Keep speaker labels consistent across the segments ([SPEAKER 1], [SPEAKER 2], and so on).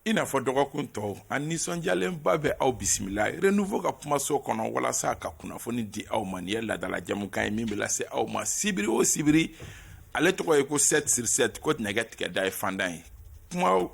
[SPEAKER 1] I n'a fɔ dɔgɔkun tɔw a nisɔndiyalenba bɛ aw bisimila renouveau ka kumaso kɔnɔ walasa ka kunnafoni di aw ma nin ye ladala jamukan ye min bɛ lase aw ma sibiri o sibiri ale tɔgɔ ye ko 7 sur 7 ko nɛgɛ tigɛda ye fandan ye kuma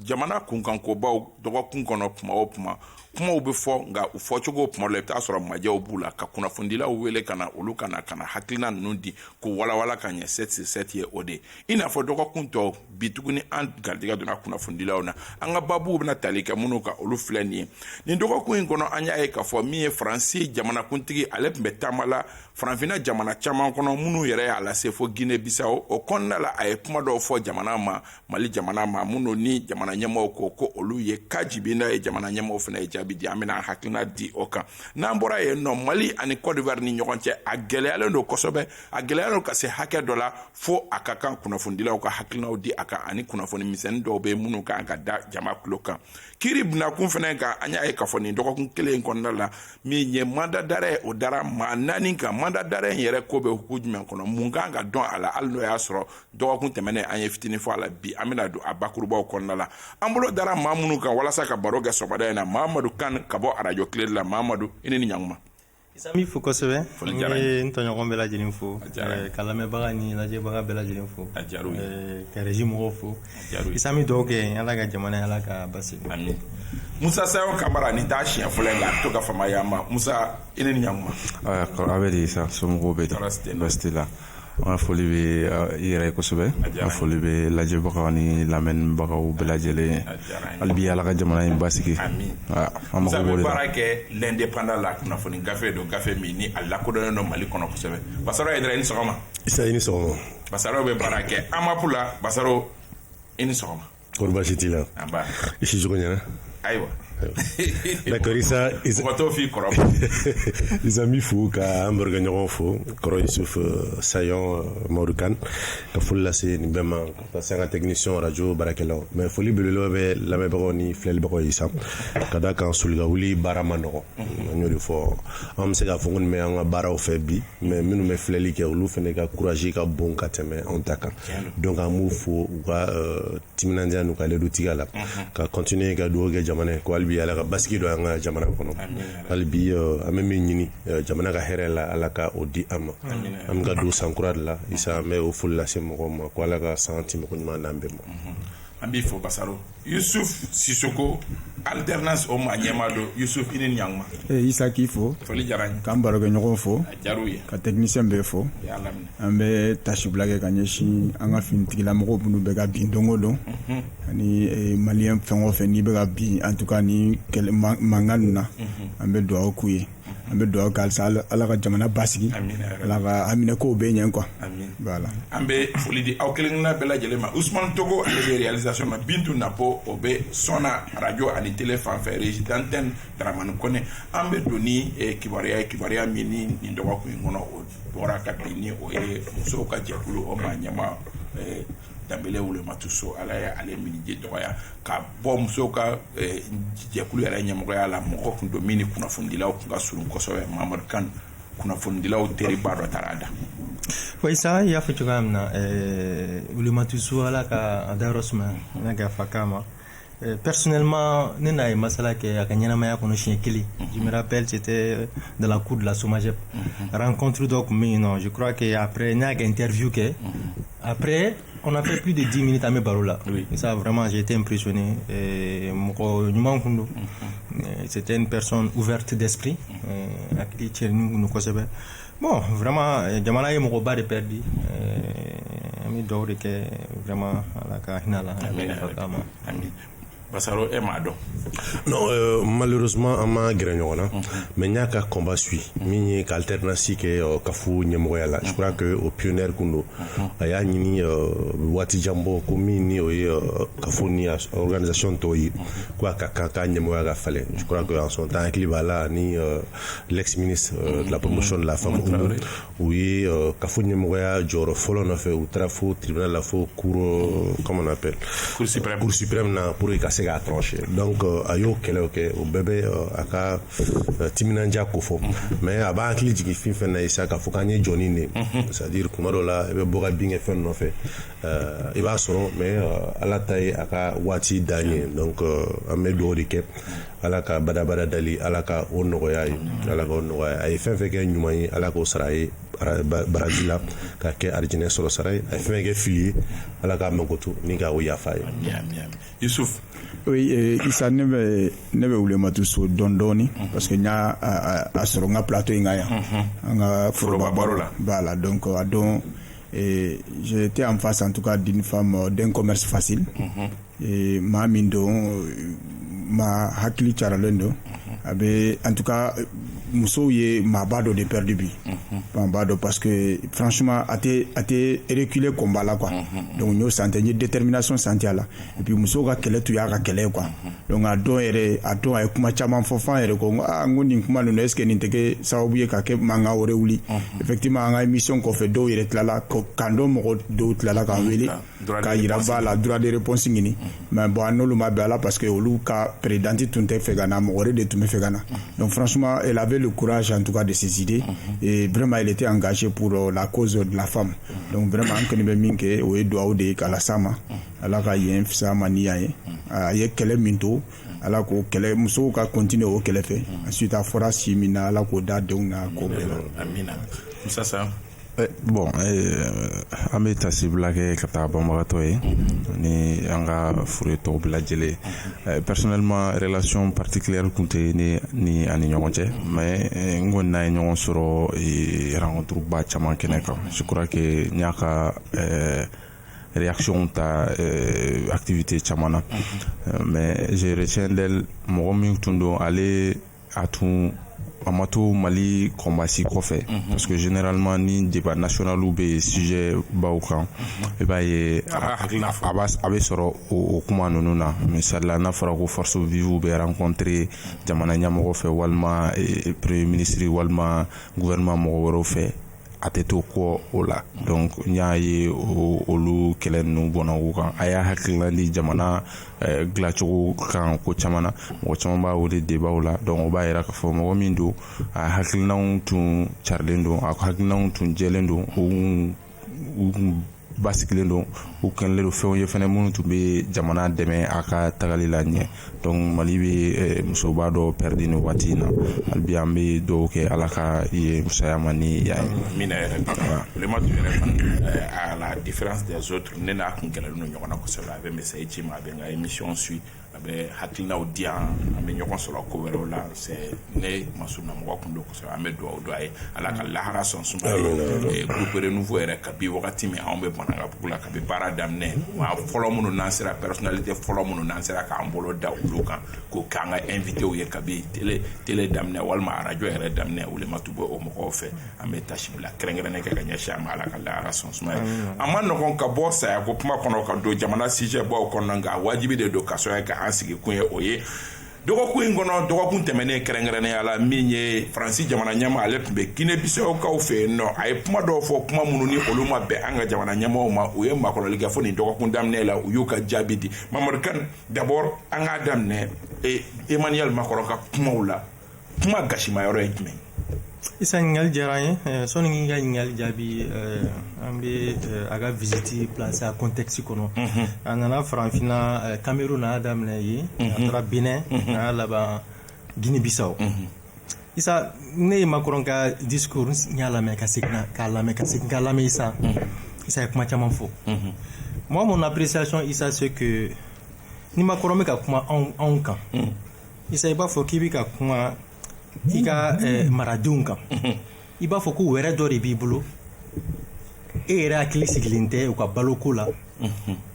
[SPEAKER 1] jamana kunkankobaw dɔgɔkun kɔnɔ kuma o kuma kumaw bɛ fɔ nka u fɔcogo kuma la i bɛ taa sɔrɔ majɛw b'u la ka kunnafonidilaw wele ka na olu kana hakilina ninnu di k'u walawala ka ɲɛ 7 sur 7 ye o de i n'a fɔ dɔgɔkun tɔw bi tuguni an garijɛgɛ donna kunnafonidilaw na an ka babuw bɛna tali kɛ minnu ka olu filɛ nin ye nin dɔgɔkun in kɔnɔ an y'a ye k'a fɔ min ye faransi jamanakuntigi ale tun bɛ taama la farafinna jamana caman kɔnɔ minnu yɛrɛ y'a lase fo Guinée Bissau o kɔnɔna la a ye kuma dɔw fɔ jamana ma Mali jamana ma minnu ni jamana ɲɛmɔgɔw ko olu ye ka jibina ye jamana ɲɛmɔgɔw fana ye jaabi di an bɛna hakilina di o kan n'an bɔra yen nɔ Mali ani Côte d'Ivoire ni ɲɔgɔn cɛ a gɛlɛyalen don kosɛbɛ a gɛlɛyalen don ka se hakɛ dɔ la fo a ka kan kunnafonidilaw ka hakilinaw di a kan ani kunnafoni misɛnnin dɔw bɛ minnu kan ka da jama tulo kan kiiri bunakun fana kan an y'a ye k'a fɔ nin dɔgɔkun kelen kɔnɔna la min ye mandat d'arrêt o dara maa 4 kan mandat d'arrêt in yɛrɛ ko bɛ hukumu jumɛn kɔnɔ mun kan ka dɔn a la hali n'o y'a sɔrɔ dɔgɔkun tɛmɛnen an ye fitinin fɔ a la bi an bɛna don a bakurubaw kɔnɔna la an bolo dara maa minnu kan walasa ka baro kɛ sɔgɔmada in na Mahamadu Kan ka bɔ arajo tile la Mahamadu i ni ɲankuma
[SPEAKER 2] Isami fo kosɛbɛ n tɔɲɔgɔn bɛɛ lajɛlen fo ka lamɛnbaga ni lajɛbaga bɛɛ lajɛlen fo ka régie mɔgɔw fo Isami dɔw kɛ ala ka jamana ala ka basigi
[SPEAKER 1] amin Musa Sayo Kamara ni t'a siɲɛ fɔlɔ la to ka famaya ma Musa i ni ɲankuma
[SPEAKER 3] a bɛ di sa somɔgɔw bɛ di basi la an foli bɛ i yɛrɛ kosɛbɛ an foli bɛ lajɛbagaw ni lamɛnbagaw bɛɛ lajɛlen hali bi ala ka jamana in basigi an
[SPEAKER 1] Musa bɛ baara kɛ l'indépendant la kunnafoni gafe don gafe min ni a lakodɔnnen don Mali kɔnɔ kosɛbɛ Basaro Aidara i ni sɔgɔma
[SPEAKER 4] Isa i ni sɔgɔma
[SPEAKER 1] Basaro bɛ baara kɛ AMAPU la Basaro i ni sɔgɔma
[SPEAKER 4] kɔri baasi t'i la i sicogo ɲɛna
[SPEAKER 1] ayiwa
[SPEAKER 4] d'accord Isa mi fo ka an barokɛ ɲɔgɔn fo kɔrɔ Yusuf Sayon Mamadou Kan ka foli lase nin bɛɛ ma ka se an ka technicien radio baarakɛlaw mais foli belebeleba bɛ lamɛnbagaw ni filɛlibagaw ye sa ka da kan solika wuli baara ma nɔgɔ an y'o de fɔ an bɛ se k'a fɔ ko nin bɛ an ka baaraw fɛ bi mais minnu bɛ filɛli kɛ olu fana ka courage ka bon ka tɛmɛ anw ta kan donc an b'u fo u ka timinandiya n'u ka ledutigiya la ka continuer ka dugawu kɛ jamana ye ko hali bi ala ka basigi don an ka jamana kɔnɔ hali bi an bɛ min ɲini jamana ka hɛrɛ la ala ka o di an ma an bɛ ka don san kura de la Isa an bɛ o foli lase mɔgɔw ma ko ala ka san timiko ɲuman d'an bɛɛ ma
[SPEAKER 1] an b'i fo Basaro Yusuf Sisoko alternance o maa ɲɛma don Yusuf i ni ɲankuma
[SPEAKER 5] Isa k'i fo
[SPEAKER 1] foli diyara n ye
[SPEAKER 5] k'an barokɛ ɲɔgɔn fo
[SPEAKER 1] a diyar'u ye
[SPEAKER 5] ka technicien bɛɛ fo an bɛ tasibila kɛ ka ɲɛsin an ka finitigilamɔgɔw minnu bɛ ka bin don o don ani maliyɛn fɛn o fɛn n'i bɛ ka bin en tout cas ni mankan ninnu na an bɛ dugawu k'u ye an bɛ dugawu kɛ halisa ala ka jamana basigi ala ka haminɛkow bɛ ɲɛ quoi voilà
[SPEAKER 1] an bɛ foli di aw kelenkelenna bɛɛ lajɛlen ma Ousmane Togo ale bɛ réalisation na Bintu Napo o bɛ sɔnna radio ani télé fanfɛ régie d'antenne Dramane Kone an bɛ don ni kibaruya min ni nin dɔgɔkun in kɔnɔ o bɔra ka bin ni o ye musow ka jɛkulu o maa ɲɛma Danbele Wulematu So ala ye ale minije dɔgɔya ka bɔ musow ka jɛkulu yɛrɛ ɲɛmɔgɔya la mɔgɔ kun don min ni kunnafonidilaw kun ka surun kosɛbɛ Mahamadu Kan kunnafonidilaw teriba dɔ taara da
[SPEAKER 2] Isa i y'a fɔ cogoya min na Wulematu So ala ka a dayɔrɔ suma n'a ka fa k'a ma personnellement ne n'a ye masala kɛ a ka ɲɛnamaya kɔnɔ siɲɛ kelen je me rappelle c'était dans la cour de la SOMAGEP rencontre dɔ tun bɛ yen nɔ je crois que après n'a ka interview kɛ après on a fait plus de 10 minutes à me baro la ça vraiment j'ai été impressionné mɔgɔ ɲuman kun don c'était une personne ouverte d'esprit hakili cɛrinin kun don kosɛbɛ bon vraiment jamana ye mɔgɔba de perdu an bɛ dugawu de kɛ vraiment ala ka hinɛ la
[SPEAKER 1] Basaro e m'a dɔn
[SPEAKER 4] non malheureusement an ma gɛrɛ ɲɔgɔn na mais n y'a ka combat suit min ye ka alternance kɛ kafu ɲɛmɔgɔya la je crois que o pionnier kun don a y'a ɲini waati jan bɔ ko min ni o ye kafu ni organisation tɔw ye ko a ka kan k'a ɲɛmɔgɔya ka falen je crois que en son temps hakili b'a la ni l'ex ministre de la promotion de la femme u ye kafu ɲɛmɔgɔya jɔyɔrɔ fɔlɔ nɔfɛ u taara fo tribunal la fo cour comment on appelle cour suprême na pour que ka se se k'a tranché donc a y'o kɛlɛ kɛ o bɛɛ bɛ a ka timinanja ko fɔ mais a b'a hakili jigin fɛn fɛn na ye sa k'a fɔ k'an ye jɔni de c'est à dire kuma dɔ la i bɛ bɔ ka bin kɛ fɛn nɔfɛ i b'a sɔrɔ mais ala ta ye a ka waati dan ye donc an bɛ dugawu de kɛ ala ka badabada dali ala ka o nɔgɔya ye ala ka o nɔgɔya a ye fɛn fɛn kɛ ɲuman ye ala k'o sara ye baraji la ka kɛ arijinɛ sɔrɔ sara ye a ye fɛn kɛ fili ye ala k'a makoto ni k'a o yafa ye
[SPEAKER 1] Youssouf.
[SPEAKER 5] Oui, Issa ne bɛ wulematu so dɔɔni parce que n y'a sɔrɔ n ka plateau in kan yan an ka foroba baro la voilà donc a don j'étais en face en tout cas d'une femme d'un commerce facile et maa min don ma hakili caralen don a bɛ en tout cas musow ye maaba dɔ de perdu bi maaba dɔ parce que franchement a tɛ reculer combat la quoi donc n y'o senti n ye détermination senti a la et puis musow ka kɛlɛ tun y'a ka kɛlɛ quoi donc a don a ye kuma caman fɔ f'an yɛrɛ ko n ko nin kuma ninnu est ce que nin tɛ kɛ sababu ye ka kɛ mankan wɛrɛ wuli effectivement an ka émission kɔfɛ dɔw yɛrɛ tilala k'an dɔn mɔgɔ dɔw tilala k'an wele ka yira b'a la droit de réponse ɲini mais bon an n'olu ma bɛn a la parce que olu ka présidente tun tɛ fɛ ka na mɔgɔ wɛrɛ de tun bɛ fɛ ka na donc franchement elle avait le courage en tout cas de ses idées et vraiment elle était engagée pour la cause de la femme donc vraiment an kɔni bɛ min kɛ o ye dugawu de ye k'ala s'a ma ala ka yen fisaya ma ni yan ye a ye kɛlɛ min to ala k'o kɛlɛ musow ka continuer o kɛlɛ fɛ ensuite a fɔra si min na ala k'o da denw na ko bɛɛ la
[SPEAKER 1] amina Musa Sam.
[SPEAKER 3] Bon, an bɛ tasibila kɛ ka taa banbagatɔ ye ni an ka furu tɔw bɛɛ lajɛlen personnellement relation particulière tun tɛ ne ni ani ɲɔgɔn cɛ mais n kɔni n'a ye ɲɔgɔn sɔrɔ rencontre ba caman kɛnɛ kan je crois que n y'a ka réaction ta activité caman na mais je retiens d'elle mɔgɔ min tun don ale a ma to Mali kɔnbasi kɔfɛ parce que généralement ni débat national bɛ sujet baw kan i b'a ye a bɛ sɔrɔ o kuma ninnu na misali la n'a fɔra ko force vive bɛ rencontrer jamana ɲɛmɔgɔ fɛ walima premier ministre walima gouvernement mɔgɔ wɛrɛw fɛ a tɛ to kɔ o la donc n y'a ye olu kɛlɛ ninnu bɔnna u kan a y'a hakilina di jamana dilancogo kan ko caman na mɔgɔ caman b'a wele debaw la donc o b'a yira k'a fɔ mɔgɔ min don a hakilinaw tun carilen don a hakilinaw tun jɛlen don u basigilen don u kɛnɛlen don fɛnw ye fɛnɛ minnu tun bɛ jamana dɛmɛ a ka tagali la ɲɛ donc Mali bɛ musoba dɔ perdu nin waati in na hali bi an bɛ dugawu kɛ ala ka ye musaya ma ni y'a ye.
[SPEAKER 1] Mina yɛrɛ vraiment tu yɛrɛ fana à la différence des autres ne n'a kun kɛlɛlen don ɲɔgɔn na kosɛbɛ a bɛ message ci ma a bɛ n ka émission suit a bɛ hakilinaw di yan an bɛ ɲɔgɔn sɔrɔ ko wɛrɛw la c'est ne masuna mɔgɔ kun don kosɛbɛ an bɛ dugawu don a ye ala ka lahara sɔn suma ye groupe renouveau yɛrɛ kabi wagati min anw bɛ Banankabugu la kabi baara daminɛ wa fɔlɔ minnu n'an sera personnalité fɔlɔ minnu n'an sera k'an bolo da olu kan ko k'an ka invité u ye kabi télé daminɛ walima radio yɛrɛ daminɛ olu ma tun bɛ o mɔgɔw fɛ an bɛ tasi bila kɛrɛnkɛrɛnnen kɛ ka ɲɛsin a ma ala ka lahara sɔn suma ye a ma nɔgɔn ka bɔ saya ko kuma kɔnɔ ka don jamana sujet baw kɔnɔ nka wajibi de don ka sɔrɔ ka an sigi kun ye o ye dɔgɔkun in kɔnɔ dɔgɔkun tɛmɛnen kɛrɛnkɛrɛnnenya la min ye Faransi jamana ɲɛmaa ale tun bɛ Guinée Bissau kaw fɛ yen nɔ a ye kuma dɔw fɔ kuma minnu ni olu ma bɛn an ka jamana ɲɛmaaw ma u ye makɔlɔli kɛ fɔ nin dɔgɔkun daminɛ la u y'u ka jaabi di Mamadu Kane d'abord an k'a daminɛ Emmanuel Macron ka kumaw la kuma gasimayɔrɔ ye jumɛn
[SPEAKER 2] Issa ɲininkali diyara an ye sɔni n ka ɲininkali jaabi an bɛ a ka visite place a contexte kɔnɔ a nana farafinna Cameroun a y'a daminɛ yen a taara Benin a y'a laban Guinée Bissau Issa ne ye Macron ka discours n y'a lamɛn ka segin k'a lamɛn Issa ye kuma caman fɔ moi mon appréciation Issa c'est que ni Macron bɛ ka kuma anw kan Issa i b'a fɔ k'i bɛ ka kuma i ka maradenw kan i b'a fɔ ko wɛrɛ dɔ de b'i bolo e yɛrɛ hakili sigilen tɛ u ka baloko la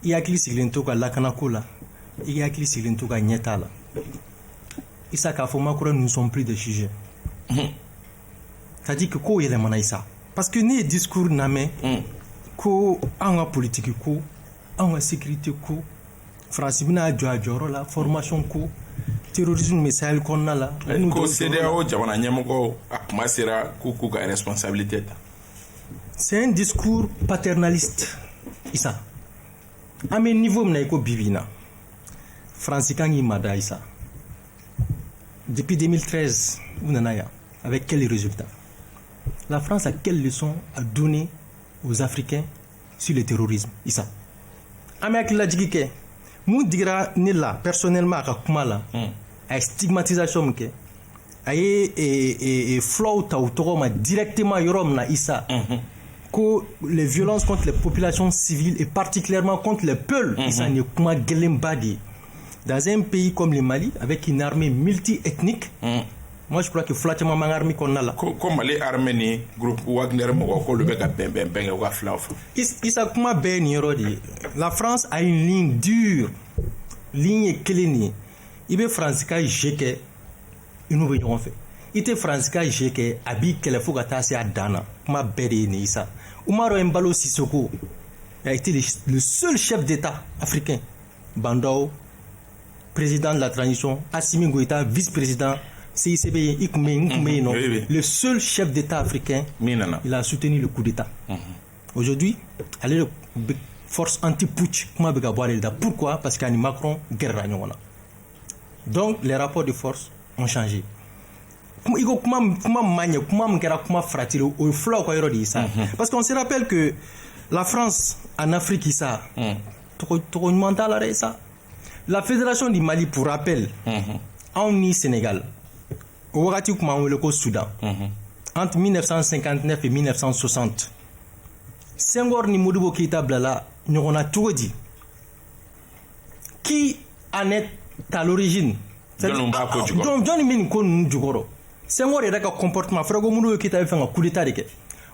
[SPEAKER 2] i hakili sigilen to ka lakanako la i hakili sigilen to ka ɲɛta la Issa k'a fɔ Macron nous sommes plus de sujets c'est-à-dire que ko yɛlɛmana Issa parce que ne ye discours lamɛn ko an ka politique ko an ka sécurité ko Faransi bɛna jɔ a jɔyɔrɔ la formation ko terrorisme bɛ Sahel kɔnɔna la
[SPEAKER 1] ko CEDEAO jamana ɲɛmɔgɔw a kuma sera k'u ka responsabilité ta
[SPEAKER 2] c'est un discours paternaliste Issa an bɛ niveau min na i ko bi bi in na France Kangi Madaïsa. Depuis 2013, avec quels résultats? La France a quelle leçon à donner aux Africains sur le terrorisme? Issa. Amérique la digike. Moun digra ni la personnellement à Kumala. A stigmatisation ke. Aye flow ta autoroma directement yorom na Issa. Que les violences contre les populations civiles et particulièrement contre les peuples, Issa ne kuma gelembadi. Dans un pays comme le Mali, avec une armée multi-ethnique, moi je crois que flattement ma armée qu'on a là.
[SPEAKER 1] Comme les Arméniens, groupe Wagner,
[SPEAKER 2] la France a une ligne dure, ligne clé. Il veut France qui gêne, il nous veut fait. Il était France qui gêne, habite que le faut attacher à Dana, ma belle Nissa. Oumaro Mbalo Sissoko a été le seul chef d'État africain, Bandao. Président de la transition, Assimi Goïta, vice-président, CICB, le seul chef d'État africain, il a soutenu le coup d'État. Aujourd'hui, allez force anti-putsch, pourquoi? Parce qu'il y a Macron, guerre. Donc, les rapports de force ont changé. Parce qu'on se rappelle que la France, en Afrique, ça, la Fédération du Mali, pour rappel, en Sénégal, au Soudan, entre 1959 et 1960, Senghor ni Modibo Keïta Blala, nous on a tout dit. Qui en est à l'origine? Senghor est un comportement. Frago Modibo Keïta fait un coup d'état.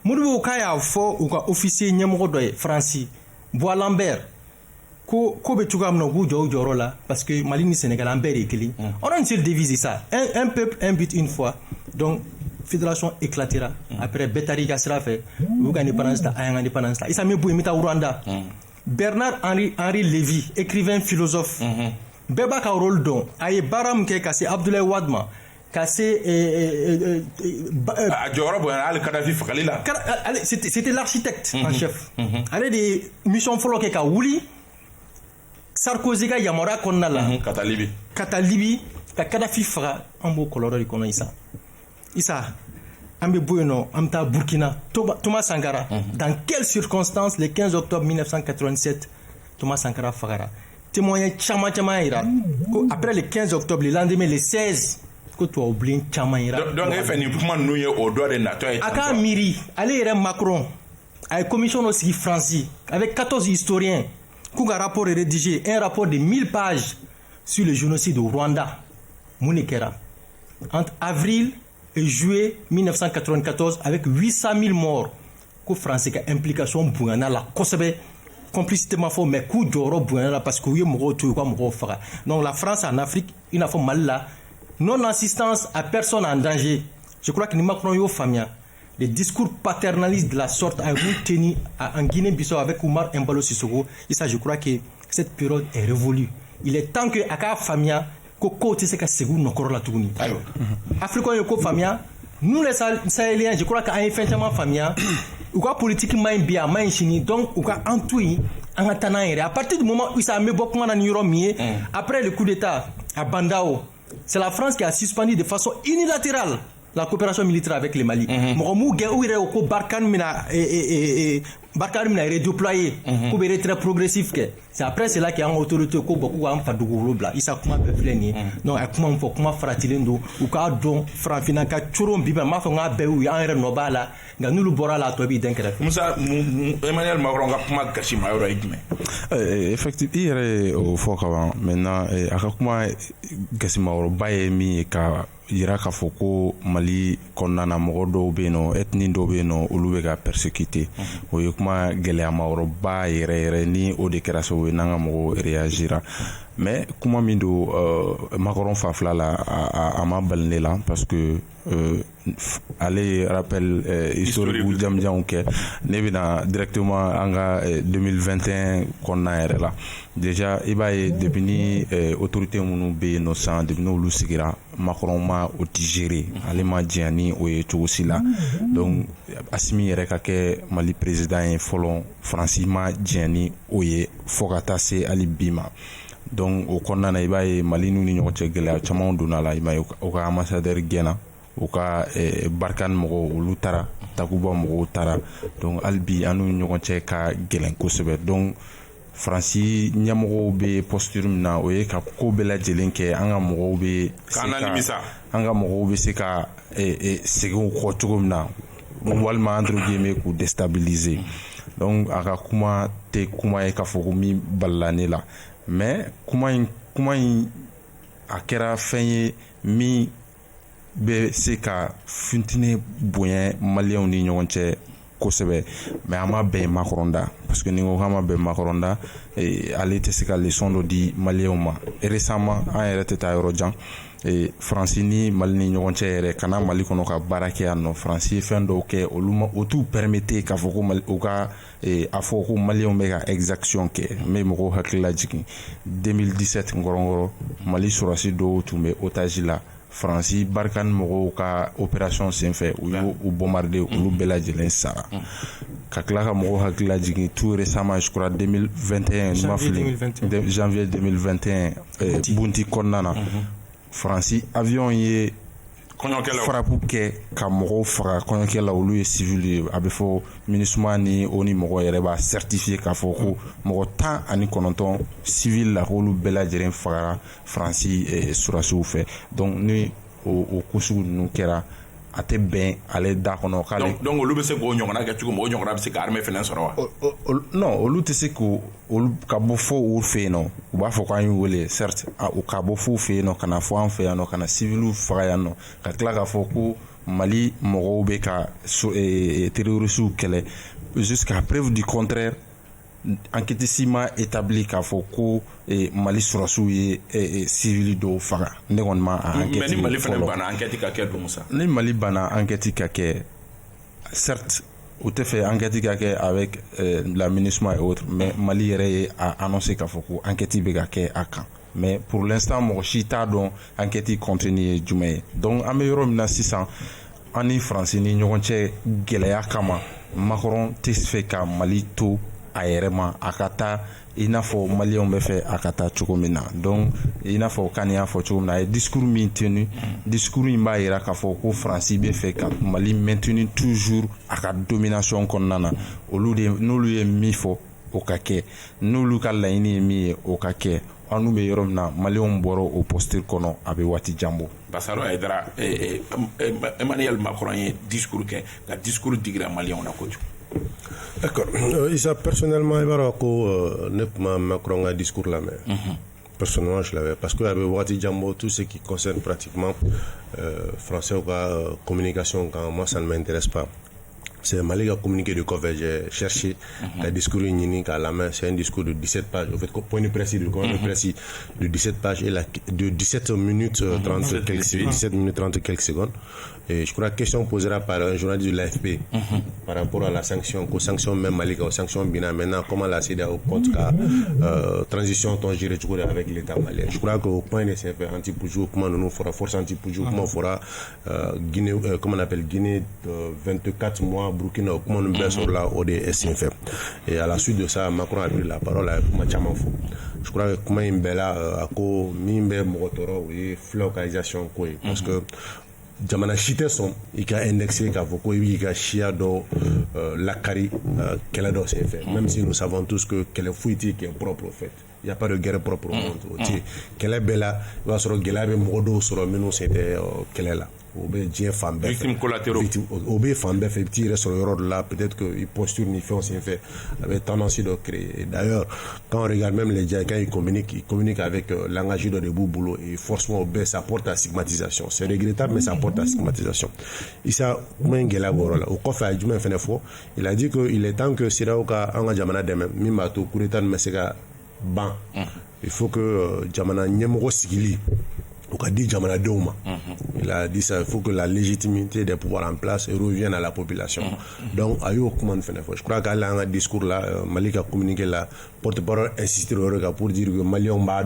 [SPEAKER 2] Modibo Kaya fort ou officier Nyamoro de France, Bois Lambert. Ko be tugam no gujo joro la parce que Mali ni Sénégal en béré kili on a une seule devise ça un peuple un but une fois donc fédération éclatera après Betari Gassra fait vous gagnez pendant ça ayanga indépendance là il s'est mis pour imiter Rwanda Bernard Henri Lévy écrivain philosophe beba ka rôle don ay baram ke kasse Abdoulaye Wadma cassé c'était l'architecte en chef allez des missions follow ke ka wuli Sarkozy ka yamara konna la Katalibi ka Kadhafi fara ambo koloro di kono Issa ambe boyno amta Burkina Thomas Sankara dans quelles circonstances le 15 octobre 1987 Thomas Sankara fara témoignage chama ira après le 15 octobre le lendemain le 16 que tu as oublié chama ira
[SPEAKER 1] donc il fait ni pour nous au doigt de nato
[SPEAKER 2] aka miri aller Macron avec commission aussi Francie avec 14 historiens. Un rapport est rédigé, un rapport de 1000 pages sur le génocide au Rwanda, Mounekera, entre avril et juillet 1994, avec 800 000 morts. Que France a implication Bouyana la Kosobe, complicité ma faux, mais coup d'oro Bouyana parce que oui, donc la France en Afrique, il a fait mal là, non-assistance à personne en danger. Je crois que nous Macron yo famille. Les discours paternalistes de la sorte à tenu en Guinée-Bissau avec Oumar Mbalo Sissoko, et ça je crois que cette période est révolue. Il est temps que Aka Famia Koko Tesseka Segou Nokoro la Touni. Africain Yoko Famia, nous les Sahéliens, je crois qu'à un fin de Famia, ou quoi politique main bien, main chini, donc ou quoi entoui, en attendant, à partir du moment où ça a mis beaucoup en Europe, après le coup d'État à Bandao, c'est la France qui a suspendu de façon unilatérale la coopération militaire avec le Mali. Barkhane mina redéployé pour être très progressif. C'est après cela qu'il y a une autorité qui beaucoup en fait du global. Il s'est comment peuplé non comment faut comment fratilendo ou ka don franfina ka churon biba ma fa nga be u en re nobala nga nulu bora la to bi denkere.
[SPEAKER 1] Musa Emmanuel Macron ga kuma kashima euro idme.
[SPEAKER 3] Effectivement il au fort avant maintenant aka kuma kashima euro baye mi ka yira ka foko Mali konna mɔgɔ dɔw bɛ yen nɔ ethnie dɔw bɛ yen nɔ olu bɛ ka persécuter o ye kuma gɛlɛyama yɔrɔba yɛrɛ ni o de kɛra sababu ye n'an ka mɔgɔw réagira mais kuma min don Macron fa fila la a ma bali ne la parce que ale rappel historique jamjanw kɛ ne bɛna directement an ka 2021 kɔnɔna yɛrɛ la déjà i b'a ye depuis ni autorité minnu bɛ yen nɔ san depuis n'olu sigira Macron ma o digérer ale ma diɲɛ ni o ye cogo si la donc Assimi yɛrɛ ka kɛ Mali président ye fɔlɔ Faransi ma diɲɛ ni o ye fo ka taa se hali bi ma donc o kɔnɔna na i b'a ye Mali n'u ni ɲɔgɔn cɛ gɛlɛya caman donna la. I b'a ye u ka ambassadeur gɛnna, u ka Barkane mɔgɔw olu taara, Takuba mɔgɔw taara, donc hali bi an n'u ɲɔgɔn cɛ ka gɛlɛn kosɛbɛ. Donc Faransi ɲɛmɔgɔw bɛ posture min na o ye ka ko bɛɛ lajɛlen kɛ an ka mɔgɔw bɛ se ka segin u kɔ cogo min na, walima entre guillemets k'u déstabiliser. Donc a ka kuma tɛ kuma ye k'a fɔ ko min balila ne la, mais kuma in a kɛra fɛn ye min bɛ se ka funteni bonya maliyɛnw ni ɲɔgɔn cɛ kosɛbɛ, mais a ma bɛn Macron da, parce que ni ko k'a ma bɛn Macron da, ale tɛ se ka leçon dɔ di maliyɛnw ma. Récemment an yɛrɛ tɛ taa yɔrɔ jan, Faransi ni Mali ni ɲɔgɔn cɛ yɛrɛ kana Mali kɔnɔ ka baara kɛ yan nɔ. Faransi fɛn dɔw kɛ olu ma o t'u permettre k'a fɔ ko u ka a fɔ ko maliyɛnw bɛ ka exaction kɛ. N bɛ mɔgɔw hakili lajigin 2017 nkɔrɔnkɔrɔ Mali sɔrɔdasi dɔw tun bɛ otage la. Faransi Barkane mɔgɔw ka opération senfɛ u y'u bombarder, olu bɛɛ lajɛlen sara. Ka tila ka mɔgɔw hakili lajigin tout récemment, je crois 2021 janvier 2021 Bunti kɔnɔna na, Faransi avion ye farapu kɛ ka mɔgɔw faga, kɔɲɔkɛla olu ye civil ye. A bɛ fɔ MINUSMA ni ONU mɔgɔ yɛrɛ b'a certifié k'a fɔ ko mɔgɔ 19 civil la k'olu bɛɛ lajɛlen fagara Faransi sɔrɔdasiw fɛ. Donc ni o ko sugu ninnu kɛra a tɛ bɛn ale da kɔnɔ k'ale.
[SPEAKER 1] Donc olu bɛ se k'o ɲɔgɔnna kɛ cogo min, o ɲɔgɔnna bɛ se ka armée fɛnɛ sɔrɔ wa?
[SPEAKER 3] Non, olu tɛ se k'o ka bɔ fo u fɛ yen nɔ. U b'a fɔ k'an y'u wele, certes u ka bɔ fo u fɛ yen nɔ ka na fɔ an fɛ yan nɔ, ka na civiliw faga yan nɔ, ka tila k'a fɔ ko Mali mɔgɔw bɛ ka terrorisiw kɛlɛ. Jusqu'à preuve du contraire, enquête si ma établi k'a fɔ ko Mali sɔrɔdasiw ye civil dɔw faga. Ne kɔni ma enquête.
[SPEAKER 1] Mais ni Mali fɛnɛ banna enquête ka kɛ don sa.
[SPEAKER 3] Ni Mali banna enquête ka kɛ, certes o tɛ fɛ enquête ka kɛ avec la MINUSMA et autres, mais Mali yɛrɛ ye a annoncé k'a fɔ ko enquête bɛ ka kɛ a kan. Mais pour l'instant mɔgɔ si t'a dɔn enquête contenu ye jumɛn ye. Donc an bɛ yɔrɔ min na sisan, an ni Faransi ni ɲɔgɔn cɛ gɛlɛya kama, Macron tɛ fɛ ka Mali to a yɛrɛ ma, a ka taa i n'a fɔ maliyɛnw bɛ fɛ a ka taa cogo min na. Donc i n'a fɔ Kani y'a fɔ cogo min na, a ye discours min tenu, discours in b'a jira k'a fɔ ko Faransi bɛ fɛ ka Mali maintenir toujours a ka domination kɔnɔna na. N'olu ye min fɔ o ka kɛ, n'olu ka laɲini ye min ye o ka kɛ. An n'u bɛ yɔrɔ min na maliyɛnw bɔra o posture kɔnɔ a bɛ waati jan bɔ.
[SPEAKER 1] Basaro Haidara, Emmanuel Macron ye discours kɛ, ka discours digira maliyɛnw na kojugu.
[SPEAKER 4] D'accord. Isa, personnellement, il va y Macron un discours là, mais personnellement, je l'avais. Parce qu'il y avait Wati Djambo, tout ce qui concerne pratiquement français ou communication, quand moi, ça ne m'intéresse pas. C'est Mali qui a communiqué de quoi j'ai cherché le discours unique à la main. C'est un discours de 17 pages. En fait, point de précis, de 17 pages et de 17 minutes 30 quelques secondes. Et je crois que la question posera par un journaliste de l'AFP par rapport à la sanction, aux sanctions même Mali, aux sanctions Bina. Maintenant, comment la CEDEAO au compte transition ton géré avec l'État malien. Je crois qu'au point de CFR anti-Poujou, comment nous fera force anti-Poujou, comment on fera Guinée, comment on appelle Guinée 24 mois, Burkina, comment on baisse sur la ODSCFM. Et à la suite de ça, Macron a pris la parole à Machamafou. Je crois que comment il est là, à quoi Mimbe Mokotoro, oui, flocalisation, quoi, parce que jamana chité son il a indexé qu'a foko il a chia do la cari qu'elle a dans ses faits, même si nous savons tous que qu'elle est fouille qui est propre au fait. Il n'y a pas de guerre propre au monde. Qu'elle est belle, il va se regarder modo sur le menu c'était qu'elle est là. Au bé bien femme
[SPEAKER 1] victime collatéraux
[SPEAKER 4] au bé femme fait tirer sur le road là, peut-être que il posture ni fait aussi fait avec tendance de créer. D'ailleurs quand on regarde même les gens quand ils communiquent avec langage de boulot et forcément au bé ça porte à stigmatisation. C'est regrettable mais ça porte à stigmatisation. Issa Mengela Gorola au coffre à Juma Fenefo, il a dit que il est temps que Siraoka anga jamana de même mimato kureta mesega ban. Il faut que jamana nyemoro sigili il a dit ça, il faut que la légitimité des pouvoirs en place revienne à la population. Donc, je crois qu'à un discours là, Malik a communiqué là, porte-parole insisté pour dire que Mali on va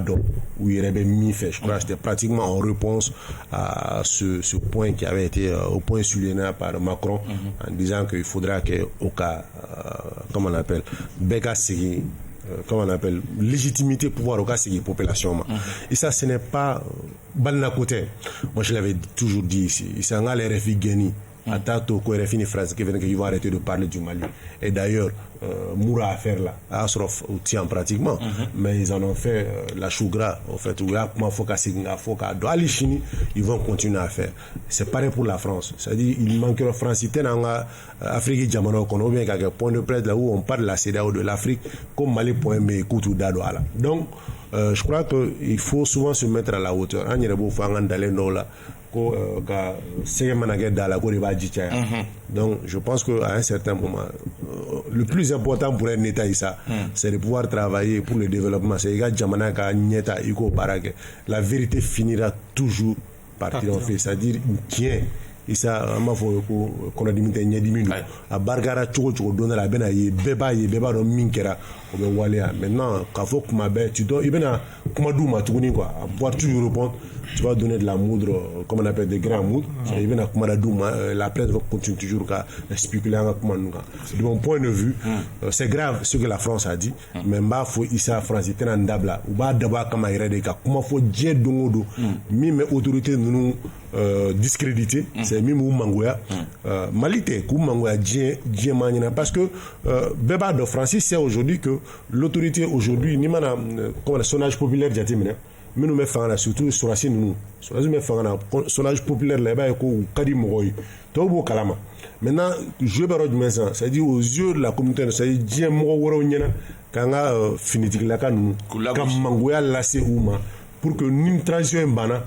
[SPEAKER 4] où il avait mis fait. Je crois que c'était pratiquement en réponse à ce point qui avait été au point souligné par Macron en disant qu'il faudra que au cas, comment on appelle, Beka Sigui comment on appelle, légitimité pour pouvoir regarder ces populations. Et ça, ce n'est pas banal côté. Moi, je l'avais toujours dit ici. C'est un gars, les réfugiés Guéni. Attends, qu'on fini phrase qui vient qu'ils vont arrêter de parler du Mali. Et d'ailleurs, Moura a fait là, Asrof tient pratiquement, mais ils en ont fait la chou gras. En fait, où il y a ils vont continuer à faire. C'est pareil pour la France. C'est-à-dire, il manque la France. Si tu es en Afrique, on a bien quelques points de presse là où on parle de la CEDEAO de l'Afrique, comme Mali, point, mais écoute, ou d'Adouala. Donc, je crois qu'il faut souvent se mettre à la hauteur. On y beau faire d'aller là. Donc je pense qu'à un certain moment le plus important pour un État c'est de pouvoir travailler pour le développement. C'est la vérité finira toujours par triompher, c'est-à-dire tiens isa ma fo ko kono dimite nyedi mindu a bargara chogo dona la bena ye beba do minkera o be walia maintenant ka fo kuma be tu dois ibena kuma duma tuguni quoi pour toujours répondre tu vas donner de la moudre comme on appelle des grands moudres ibena kuma da duma la plainte va continuer toujours ka spéculer en kuma nuka de mon point de vue c'est grave ce que la France a dit mais mba fo isa France était en dabla ou ba daba kama irede ka kuma fo je dongodo mi me autorité nous discrédité c'est même Mangoya Malité Mangoya parce que Beba de Francis c'est aujourd'hui que l'autorité aujourd'hui ni mana comme le sondage populaire jatimina mais nous mettons surtout sur la scène nous sondage populaire là-bas ko kadi mogoy to kalama maintenant je barod mesa c'est dit aux yeux de la communauté c'est dit mo woro nyena kanga finitik la kanu kam Mangoya la c'est uma pour que une transition bana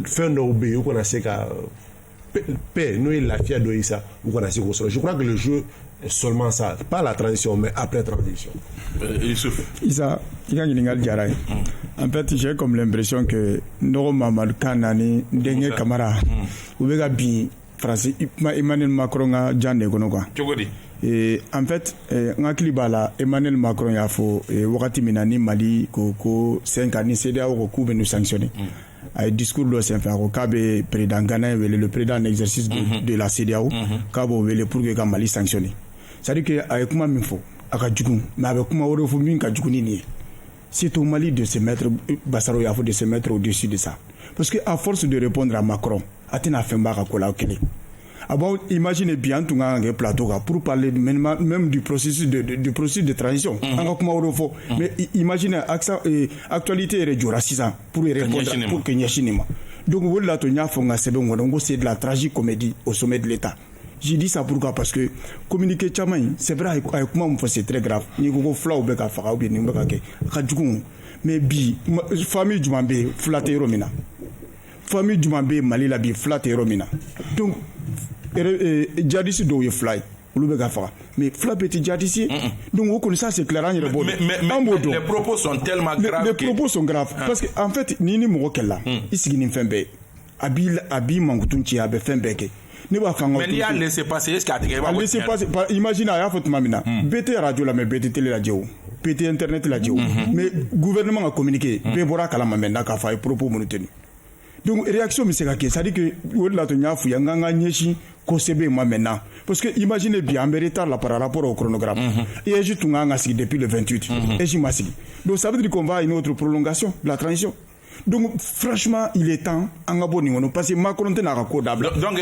[SPEAKER 4] fin d'obé ou qu'on a c'est qu'à paix nous il la fière de ça ou qu'on a c'est je crois que le jeu est seulement ça pas la transition mais après transition
[SPEAKER 5] Isa il y a une en fait j'ai comme l'impression que Noro Mamadou Kanani dernier camarade ou bien bi français Emmanuel Macron a jande kono quoi et en fait ngakili bala Emmanuel Macron ya fo wakati minani Mali ko 5 ans CEDEAO ko kube nous sanctionner ay discours do sen fa ko kabe président Ghana le président en exercice de la CEDEAO kabo vele pour que Mali sanctionner ça dit que ay kuma min fo aka jugun mais avec kuma woro fo min ka juguni ni c'est au Mali de se mettre Bassaro ya fo de se mettre au-dessus de ça parce que à force de répondre à Macron atina femba ka kola okele. Bon, imaginez bien tout un plateau pour parler même du processus de transition. Mais imaginez actualité et 6 ans pour répondre pour Kenya Chinema. Donc vous là c'est de la tragicomédie au sommet de l'État. J'ai dit ça pourquoi parce que communiquer chamaï c'est vrai avec moi c'est très grave. Ni go flau beka fara ou bien ni beka ke. Mais bi famille du Mambé flatte romina. Famille du Mambé Mali la bi flatte romina. Donc jadisi do ye fly olu be gafara mais fly petit jadisi donc on connaît ça c'est clair mais
[SPEAKER 1] les propos sont tellement graves
[SPEAKER 5] les propos sont graves parce que en fait ni mo kella isigi ni fembe abi mangutunchi abe fembe ke ni ba fanga
[SPEAKER 1] mais il a laissé passer est-ce qu'il a
[SPEAKER 5] laissé passer imagine ya faut mamina BT radio la mais BT télé radio BT internet la radio mais gouvernement a communiqué be bora kala mamena ka fa propos monotenu. Donc réaction mais c'est ça dit que au-delà de nyafu yanganga nyeshi ko sebe moi maintenant parce que imaginez bien en retard là par rapport au chronogramme et je tunganga depuis le 28 et je m'assis donc ça veut dire qu'on va à une autre prolongation de la transition. Donc franchement il est temps en abonné parce que Macron n'a pas codable
[SPEAKER 1] donc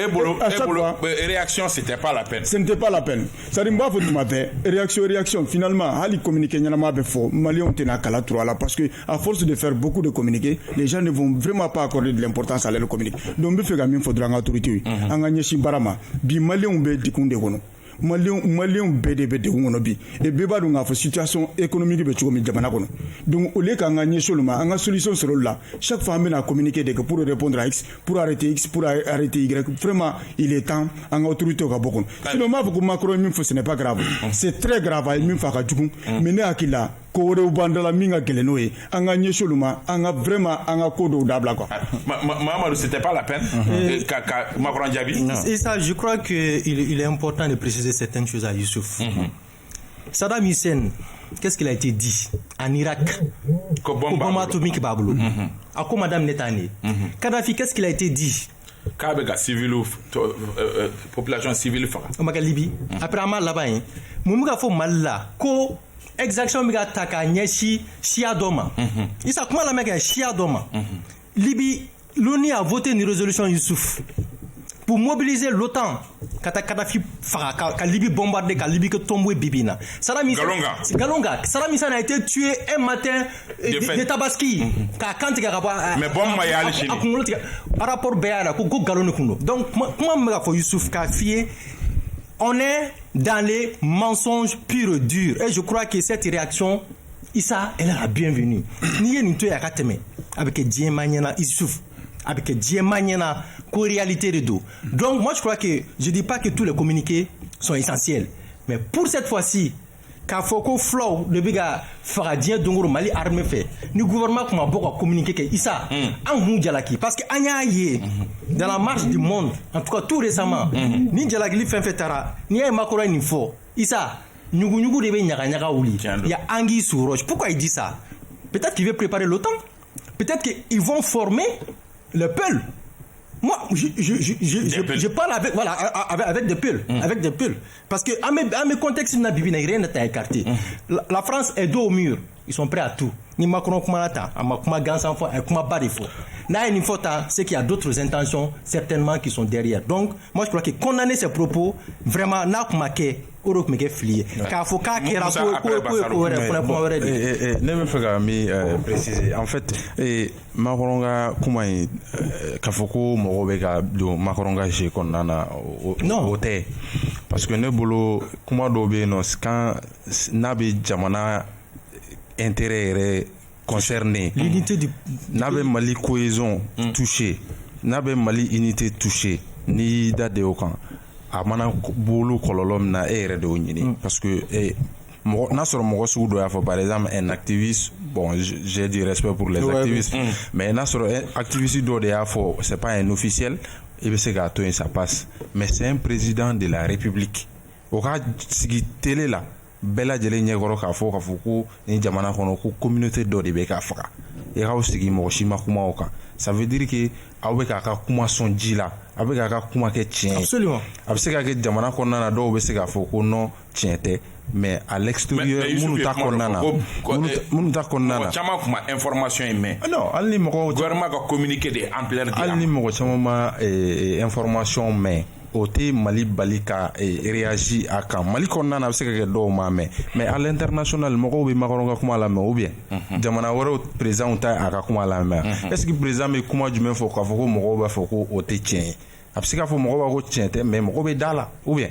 [SPEAKER 1] réaction c'était pas la peine
[SPEAKER 5] ce n'était pas la peine ça dit pas faut matin réaction finalement ali communiquer n'ama be fort Maliens tena kala trois là parce que à force de faire beaucoup de communiquer les gens ne vont vraiment pas accorder de l'importance à leur communiquer donc be fait gamin faudra en autorité en gagner barama bi Maliens be dikunde kono Maliens BDB de Ngonobi et Beba donc a situation économique de Tchoumi Jamana. Donc au lieu qu'en gagner seulement une solution sur là chaque famille a communiqué pour répondre à X pour arrêter X pour arrêter Y vraiment il est temps en autorité au Gabon sinon ma vous Macron même ce n'est pas grave c'est très grave il même fera du coup mais n'est akila ko re bandala minga gelenoé en gagner seulement en vraiment en kodo dabla quoi
[SPEAKER 1] Mamadou c'était pas la peine Macron Diaby
[SPEAKER 2] et ça je crois que il est important de préciser certaines choses à Youssouf. Saddam Hussein, qu'est-ce qu'il a été dit en Irak? Bombe atomique Bablo. À quoi Madame Netanyahou? Kadhafi, qu'est-ce qu'il a été dit?
[SPEAKER 1] Kabega civil population civile fera.
[SPEAKER 2] Au Libye. Après Amal là-bas, Moumuga fo Malla ko exaction mi ka ta ka ɲɛsi siya dɔ ma isa kuma lamɛn kɛ siya dɔ ma Libye l'ONU a voté une résolution Youssouf pour mobiliser l'OTAN kata Kadhafi faga ka Libye bombarder ka Libye que tomber bibina Saddam Hussein a été tué un matin de Tabaski ka kantiga ka ba
[SPEAKER 1] mais bon ma yali chini
[SPEAKER 2] rapport béala ko galon kundo donc comment me ka Youssouf ka fier on est dans les mensonges purs et durs et je crois que cette réaction Issa elle est la bienvenue ni ni to ya ka teme avec Diemanyana Youssouf avec Diemanyana ko réalité de dos. Donc moi je crois que je dis pas que tous les communiqués sont essentiels mais pour cette fois-ci ka foko flow de biga faradien dongoro Mali armée fait ni gouvernement kuma boko communiquer que Issa en hu jalaki parce que anya yé dans la marche du monde en tout cas tout récemment ni jalaki li fait tara ni ay makora ni fo Issa nyugu de be nyaga wuli il y a Anguille sous roche. Pourquoi il dit ça? Peut-être qu'il veut préparer l'OTAN, peut-être qu'ils vont former le Peul. Moi, je parle avec, voilà, avec des Peuls, avec des Peuls. Parce que, à mes contextes, rien n'est écarté. La France est dos au mur. Ils sont prêts à tout. Ni Macron, c'est qu'il y a d'autres intentions, certainement, qui sont derrière. Donc, moi, je crois que condamner ces propos, vraiment, n'a pas marqué. Europe me flié car faut ka kera
[SPEAKER 3] ne me fera mi préciser en fait Makoronga kuma ka foko mo be ka do Makoronga je konnana o te parce que ne bolo kuma do be no quand nabe jamana intérêt concerné
[SPEAKER 2] l'unité du
[SPEAKER 3] nabe Mali cohésion touché nabe Mali unité touché ni date au camp amana bolu kololom na ere de onyini parce que na soro mogo sugu do ya fo par exemple un activiste bon j'ai du respect pour les activistes mais na soro activiste do de ya fo c'est pas un officiel et be se gato ça passe mais c'est un président de la République o ka sigi télé là bela jele nyegoro ka fo ko ni jamana kono ko communauté do de be ka faka e ka sigi mo shima kuma oka ça veut dire que awe ka kuma son jila avec ka kuma ke tien
[SPEAKER 2] absolument
[SPEAKER 3] avec se ka ke jamana konna na do be se ka fo ko no tiente mais à l'extérieur munu ta konna na
[SPEAKER 1] chama kuma information mais
[SPEAKER 3] non ali mo
[SPEAKER 1] gouvernement ka communiquer de ampleur
[SPEAKER 3] ali mo chama information mais ote Mali balika réagit à quand Mali konna na se ka do ma mais à l'international mo ko be Makoronga kuma la mais ou bien jamana woro président ta aka kuma la mais est-ce que président me kuma du même fo ka fo ko mo ko ba fo ko ote tien absika fo mo ko ba ko tiente mais mo ko be dala ou bien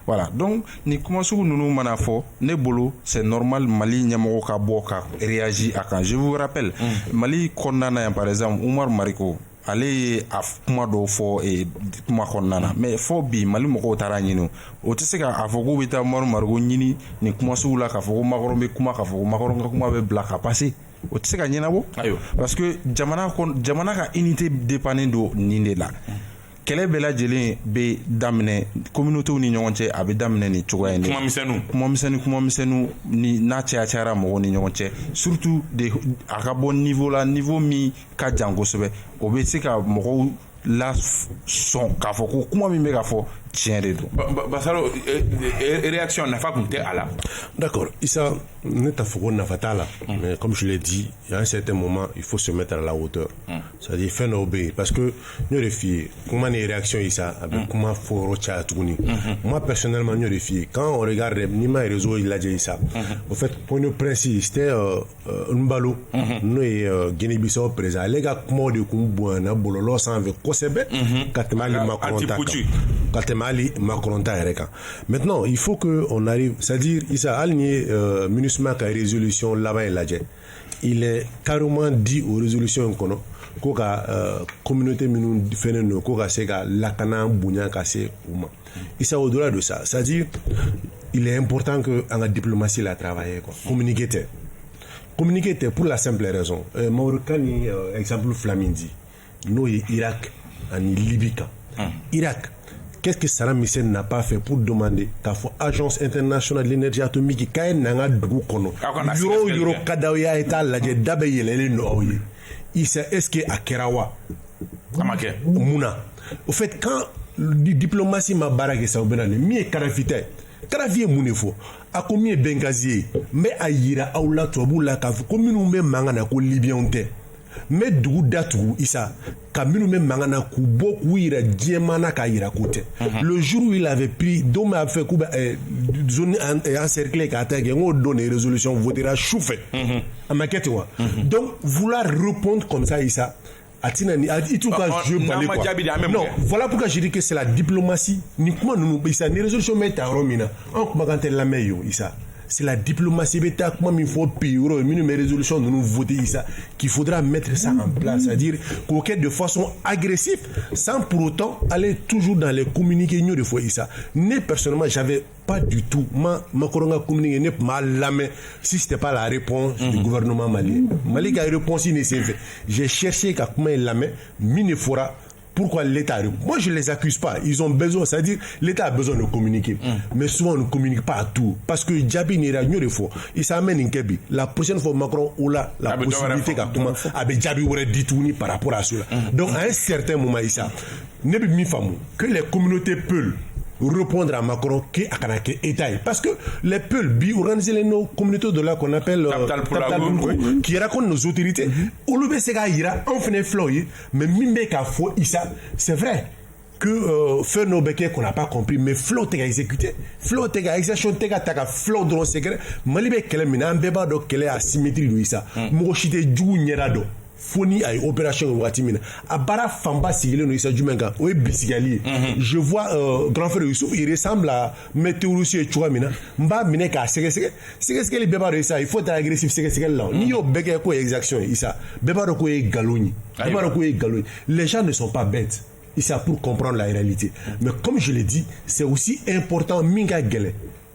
[SPEAKER 3] voilà donc ni kuma su nunu mana fo ne bolo c'est normal Mali nyamo ka boka réagit à quand je vous rappelle Mali konna na par exemple Oumar Mariko ale a kuma do fo kuma konnana mais fo bi Mali moko tara nyinu o tse ka afoko bita Oumar Mariko nyini ni kuma sula ka fo Makoronga kuma ka fo Makoronga kuma be black a passer o tse ka nyina bo parce que jamana ka unité dépendant do ninde la kele bela jelen be damne communauté ni ɲɔgɔn a be damne ni cogoya ni kuma misɛnu ni na cayara mɔgɔ ni ɲɔgɔn cɛ surtout de a ka bɔ niveau mi ka jan kosɛbɛ o be se ka mɔgɔw la sɔn k'a fɔ ko kuma min bɛ ka fɔ tiɲɛ de don.
[SPEAKER 1] Basalo réaction nafa kun tɛ a la.
[SPEAKER 4] D'accord, Issa ne t'a fɔ ko nafa t'a la mais comme je l'ai dit il y a un certain moment il faut se mettre à la hauteur c'est-à-dire fɛn dɔw bɛ yen parce que n y'o de f'i ye kuma ni réaction Issa a bɛ kuma fɔ yɔrɔ caya tuguni moi personnellement n y'o de f'i ye quand on regarde n'i ma réseau lajɛ Issa au fait point de principe c'était Nbalo n'o ye Guinée-Bissau président ale ka kumaw de kun bonyana bɔlɔlɔ sanfɛ kosɛbɛ ka tɛmɛ hali Macron ta kan ka tɛmɛ hali Macron ta yɛrɛ kan maintenant il faut que on arrive c'est-à-dire Issa hali ni MINUSMA ka résolution laban in lajɛ il est carrément dit aux résolutions kɔnɔ ko ka communauté minnu fɛnnen don ko ka se ka lakana bonya ka se u ma Issa au-delà de ça c'est-à-dire il est important que an ka diplomatie la travailler quoi communiquer tɛ pour la simple raison Maurikan ni exemple fila min di n'o ye Irak ani Libye kan Irak qu'est-ce que Saddam Hussein n'a pas fait pour demander k'a fɔ agence internationale de l'énergie atomique k'a ye n'an ka dugu kɔnɔ yɔrɔ ka d'aw ye a ye t'a lajɛ da bɛ yɛlɛlen don aw ye Issa est-ce que a kɛra wa
[SPEAKER 1] a ma kɛ
[SPEAKER 4] mun na au fait quand diplomatie ma baara kɛ sa u bɛ na min ye Kadhafi ta ye Kadhafi ye mun de fɔ a ko min ye Benghazi ye n bɛ a yira aw la tubabuw la k'a fɔ ko minnu bɛ mankan na ko libyɛnw tɛ n bɛ dugu datugu Issa ka minnu bɛ mankan na k'u bɔ k'u yira diɲɛmaa na k'a yira k'u tɛ le jour où il avait pris don b'a fɛ k'u bɛ zone encerclée k'a ta kɛ n k'o don de résolution votera su fɛ a ma kɛ ten wa donc vouloir répondre comme ça Issa il tout cas jeu balai quoi. Non, voilà pourquoi je dis que c'est la diplomatie. Ni kuma nunu Issa ni résolution met ta romina. On kuma quand elle la met yo Issa. C'est la diplomatie beta comment il faut pire une résolution de nous voter Issa qu'il faudra mettre ça en place, c'est-à-dire coquet de façon agressive sans pour autant aller toujours dans les communiqués de fois Issa. Né personnellement, j'avais pas du tout ma coronga communiqué ne pas la main si c'était pas la réponse du gouvernement malien. Mali qui a répondu ne s'est fait. J'ai cherché comment il la met mine fora. Pourquoi l'État? Moi, je ne les accuse pas. Ils ont besoin, c'est-à-dire l'État a besoin de communiquer. Mais souvent, on ne communique pas à tout. Parce que Djabi n'est pas de fois. Il s'amène une Kebi. La prochaine fois, Macron aura la possibilité avec Djabi aurait dit tout par rapport à cela. Donc, à un certain moment, Issa, que les communautés peuvent répondre à Macron qui a caractère État parce que les peuples bi-organiser nos communautés de là qu'on appelle qui racontent nos autorités au lieu de se faire on fait floyer mais mimbe ka fo Issa c'est vrai que faire nos béquets qu'on n'a pas compris mais flow t'es exécuté flow t'es exécution t'es ta flow dans le secret malibe kele mina mbeba do kele asymétrie do Issa mo chite djou nyerado foni ay opération watimina abara famba sigile no Issa Jumenga o bisigali je vois grand frère Youssouf il ressemble à météorologie et chouamina mba mine ka sege li beba do Issa il faut être agressif sege là ni yo beke ko exaction Issa beba do ko e galoni beba do ko e galoni les gens ne sont pas bêtes Issa pour comprendre la réalité mais comme je l'ai dit c'est aussi important minga gele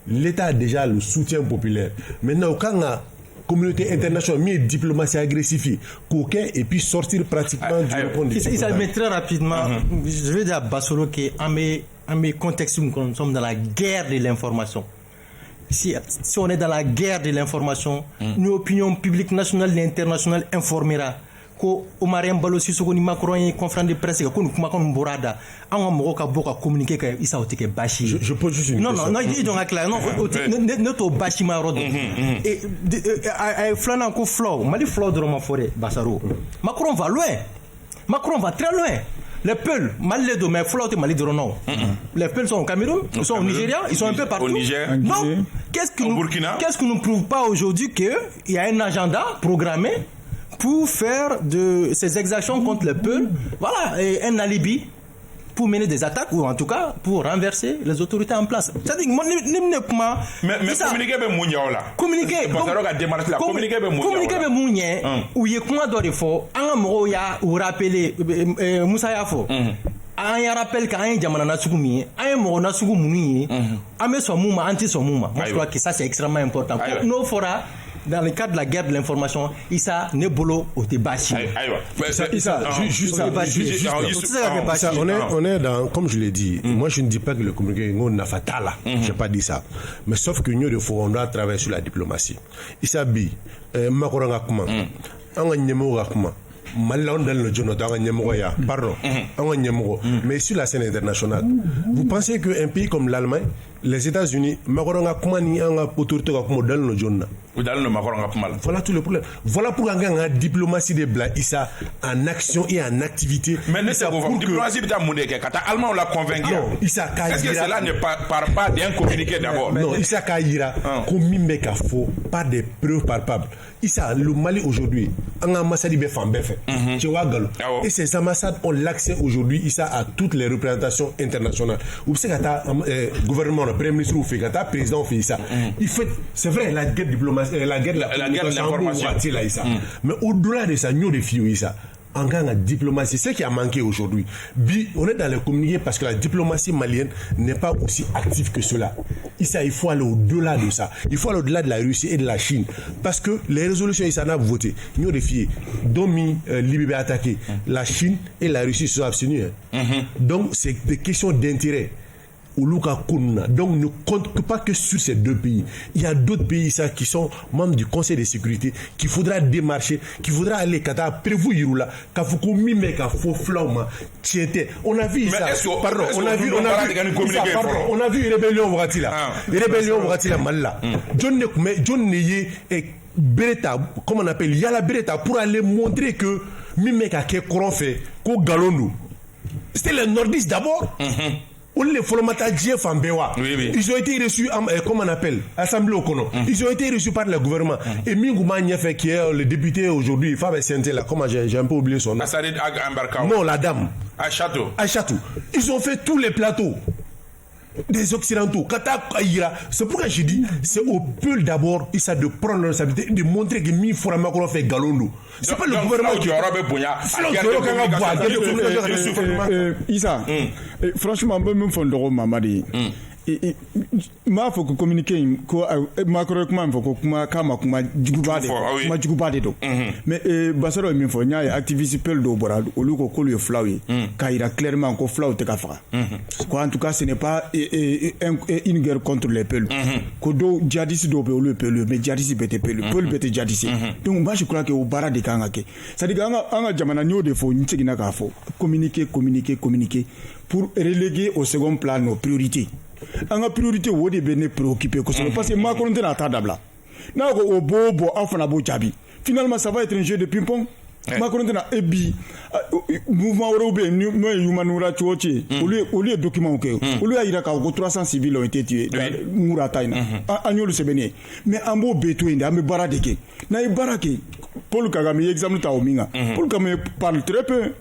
[SPEAKER 4] l'État a déjà le soutien populaire maintenant quand communauté internationale, mais diplomatie agressive, coquin et puis sortir pratiquement du répondre.
[SPEAKER 2] Ça met très rapidement. Je veux dire à Bassolo qu'en mes contextes où nous sommes dans la guerre de l'information. Si on est dans la guerre de l'information, une opinion publique nationale et internationale informera. Ko Omarien Balo Sissoko ni Macron yi conférence de presse ko kuma ko mborada an mo ka boka communiquer ka Issa otike bashi
[SPEAKER 4] je pose juste une question
[SPEAKER 2] non il donc clair non ne to bashi ma rodo et flana ko flow mali flow de ma forêt Bassaro Macron va loin Macron va très loin les Peuls mal les deux mais flow te mali de non les Peuls sont au Cameroun ils sont au Nigeria ils sont un peu partout
[SPEAKER 1] au Niger
[SPEAKER 2] non qu'est-ce que nous prouve pas aujourd'hui que il y a un agenda programmé pour faire de ces exactions contre le peuple, voilà, et un alibi pour mener des attaques ou en tout cas pour renverser les autorités en place. C'est-à-dire
[SPEAKER 1] mais communiquer be munya là.
[SPEAKER 2] Communiquer be munya ou y comment doit faut en mo ya ou rappeler Moussa Yafo. An ya rappelle quand un jamana na sugu mi un mo na sugu muni ame so mouma anti so mouma. Moi je crois que ça c'est extrêmement important. Nous fera dans le cadre de la guerre de l'information, Issa Nebolo au Tebashi.
[SPEAKER 4] On est dans, comme je l'ai dit, moi je ne dis pas que le communiqué n'a fatala, je n'ai pas dit ça. Mais sauf que nous, on doit travailler sur la diplomatie. Issa Bi, Makoranga Kuma, Anga Nyemo Kuma. Malon dans le journal pardon, mais sur la scène internationale, vous pensez qu'un pays comme l'Allemagne, les États-Unis, voilà tout le problème. Voilà pourquoi la diplomatie de Bla Issa en action et en activité.
[SPEAKER 1] Mais c'est pour diplomatie de Allemand on l'a convaincu. Est-ce que cela ne part pas d'un communiqué d'abord?
[SPEAKER 4] Non, Issa Kaira, comme Mimeka faux, pas des preuves palpables. Issa, le Mali aujourd'hui, en ambassade de Befambef, et ces ambassades ont l'accès aujourd'hui, Issa, à toutes les représentations internationales. Vous savez que gouvernement, le Premier ministre, le président fait ça. Il fait, c'est vrai, la guerre diplomatique, la guerre de l'information, mais au-delà de ça, nous défions Issa. En gang de diplomatie, c'est ce qui a manqué aujourd'hui. On est dans le communiqué parce que la diplomatie malienne n'est pas aussi active que cela. Il faut aller au-delà de ça. Il faut aller au-delà de la Russie et de la Chine. Parce que les résolutions, ils ont voté. Nous défions. Domi, Libye attaqué. La Chine et la Russie se sont abstenus. Donc, c'est des questions d'intérêt. Oluka Kunna. Donc ne compte pas que sur ces deux pays. Il y a d'autres pays ça, qui sont membres du Conseil de sécurité, qu'il faudra démarcher, qu'il faudra aller kata prévu Yirula, Kafuku Mime Kafo Flauma, Tiente. On a vu ça. Pardon, on a vu rébellion Waratila. Rébellion Waratila Malla. John Neye et Beretta, comme on appelle, Yala Beretta, pour aller montrer que Mimeka ke courant fait, ko Galonou. C'était les nordistes d'abord. Les Folomatadjiens Fambewa. Ils ont été reçus, comme on appelle, Assemblée Okono. Ils ont été reçus par le gouvernement. Et Mingouma Niafé, qui est le député aujourd'hui, Fabien Sente, là, comment j'ai un peu oublié son nom. Non, la dame. Achatou. Ils ont fait tous les plateaux des Occidentaux. C'est pourquoi je dis, c'est au peuple d'abord, il s'agit de prendre la responsabilité, de montrer que Mi Fouramakoro fait Galondo. C'est pas le gouvernement qui
[SPEAKER 5] Isa, franchement, même Fondoro Mamadi. Ma faut que communiquer ko macroéconomiquement faut que kuma jugubade do mais basaro min fo nyaay activiste pel do borad au lieu ko le flawi kaira clairement ko flaw te ka fa ko en tout cas ce n'est pas une guerre contre les peuples ko do djihadiste do be le peuple mais djihadiste bete peuple bete djihadiste donc moi je crois que au bara de kanga ke ça dit anga jamana nyo de fo ntiki na ka fo communiquer pour reléguer au second plan nos priorités. En priorité, vous devez préoccuper parce que Macron est à table. Finalement, ça va être un jeu de ping-pong. Macron est à Ebi, mouvement européen, nous, Humanura Tchouchi, au lieu de documents, au lieu de 300 civils ont été tués, Mourataina, Agnol Sebene. Mais en beau bétouin, à me baradeke. Naï barake, Paul Kagame, examine Taominga. Paul Kagame parle très peu.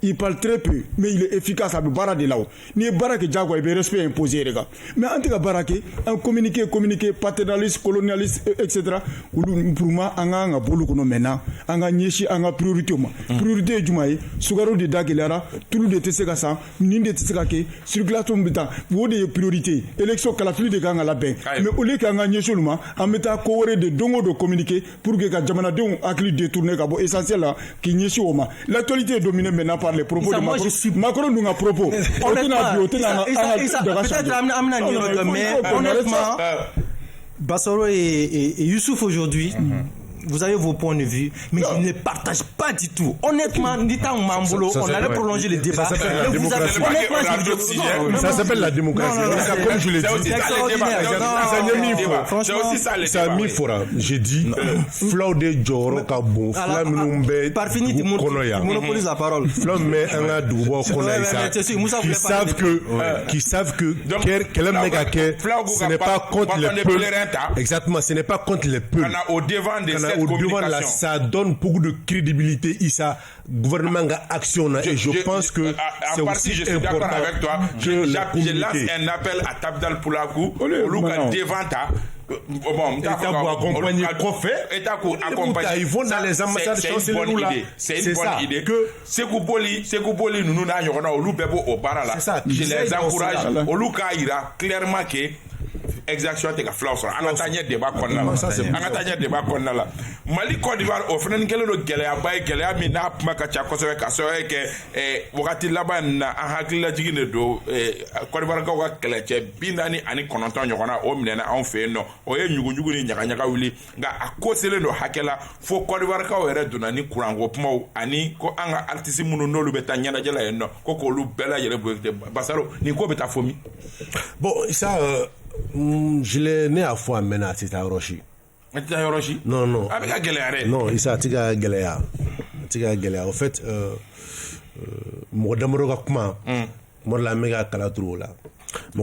[SPEAKER 5] Il parle très peu, mais il est efficace à barade là-haut. Ni barake Djagwa, il respect imposé, les gars. Mais en tout cas, barake, communiquer, paternaliste, colonialiste, etc. Pour moi, on a un boulot qu'on a maintenant, on a une priorité. Priorité du maïs, Sougaro de Daguilara, tout le Tessegasa, Ninde Tessegake, circulation bita, vous avez des priorités. Élection calafili de gang à la bain. Mais au lieu qu'on a gagné seulement, on met à couvrir de dongo de communiquer pour que Jamana Dong a clé détourné, essentiel là, qui n'y est pas. L'actualité est dominée maintenant par les propos de Macron. Macron nous a propos.
[SPEAKER 2] Honnêtement, Bassoro et Youssouf aujourd'hui, vous avez vos points de vue, mais je ne les partage pas du tout. Honnêtement, on allait prolonger le débat.
[SPEAKER 4] Ça s'appelle la démocratie. Comme je l'ai dit, c'est un mifora. J'ai dit, Flaude Djoro Kabou, Flamumbe,
[SPEAKER 2] monopolise la parole.
[SPEAKER 4] Flamme un doubo qui savent que ce n'est pas contre les peuples. Exactement, ce n'est pas contre les peuples.
[SPEAKER 1] Au devant de cette
[SPEAKER 4] là, ça donne beaucoup de crédibilité ici gouvernement a action et je pense que c'est aussi important
[SPEAKER 1] avec toi. Je lance un appel à Tabdal Poulakou au Luka Devanta. Bon,
[SPEAKER 4] ils vont dans les ambassades chanceler.
[SPEAKER 1] C'est une bonne idée que Sekouboli nous n'avons au Loubebo au Barala. Je les encourage au Luka ira clairement que exaction te ka flaw sɔrɔ an ka taa ɲɛ débat kɔnɔna la Mali Côte d'Ivoire o fana ni kɛlen don gɛlɛyaba ye gɛlɛya min n'a kuma ka ca kosɛbɛ ka sababu kɛ wagati laban na an hakililajigin de don Côte d'Ivoirekaw ka kɛlɛcɛ 49 ɲɔgɔnna o minɛna anw fɛ yen nɔ o ye ɲuguɲugu ni ɲagaɲaga wuli nka a ko selen don hakɛ la fo Côte d'Ivoirekaw yɛrɛ donna ni kuranko kumaw ani ko an ka artiste minnu n'olu bɛ taa ɲɛnajɛ la yen nɔ ko k'olu bɛɛ lajɛlen boycotté Basaro nin ko bɛ taa fo min
[SPEAKER 4] bon ça je l'ai né à fois maintenant à Tita Hiroshi. Non.
[SPEAKER 1] Avec Galère.
[SPEAKER 4] Non, il s'est Tika Galère. En fait, Modamoro Gakma, moi la méga Kalatro là.
[SPEAKER 1] Mais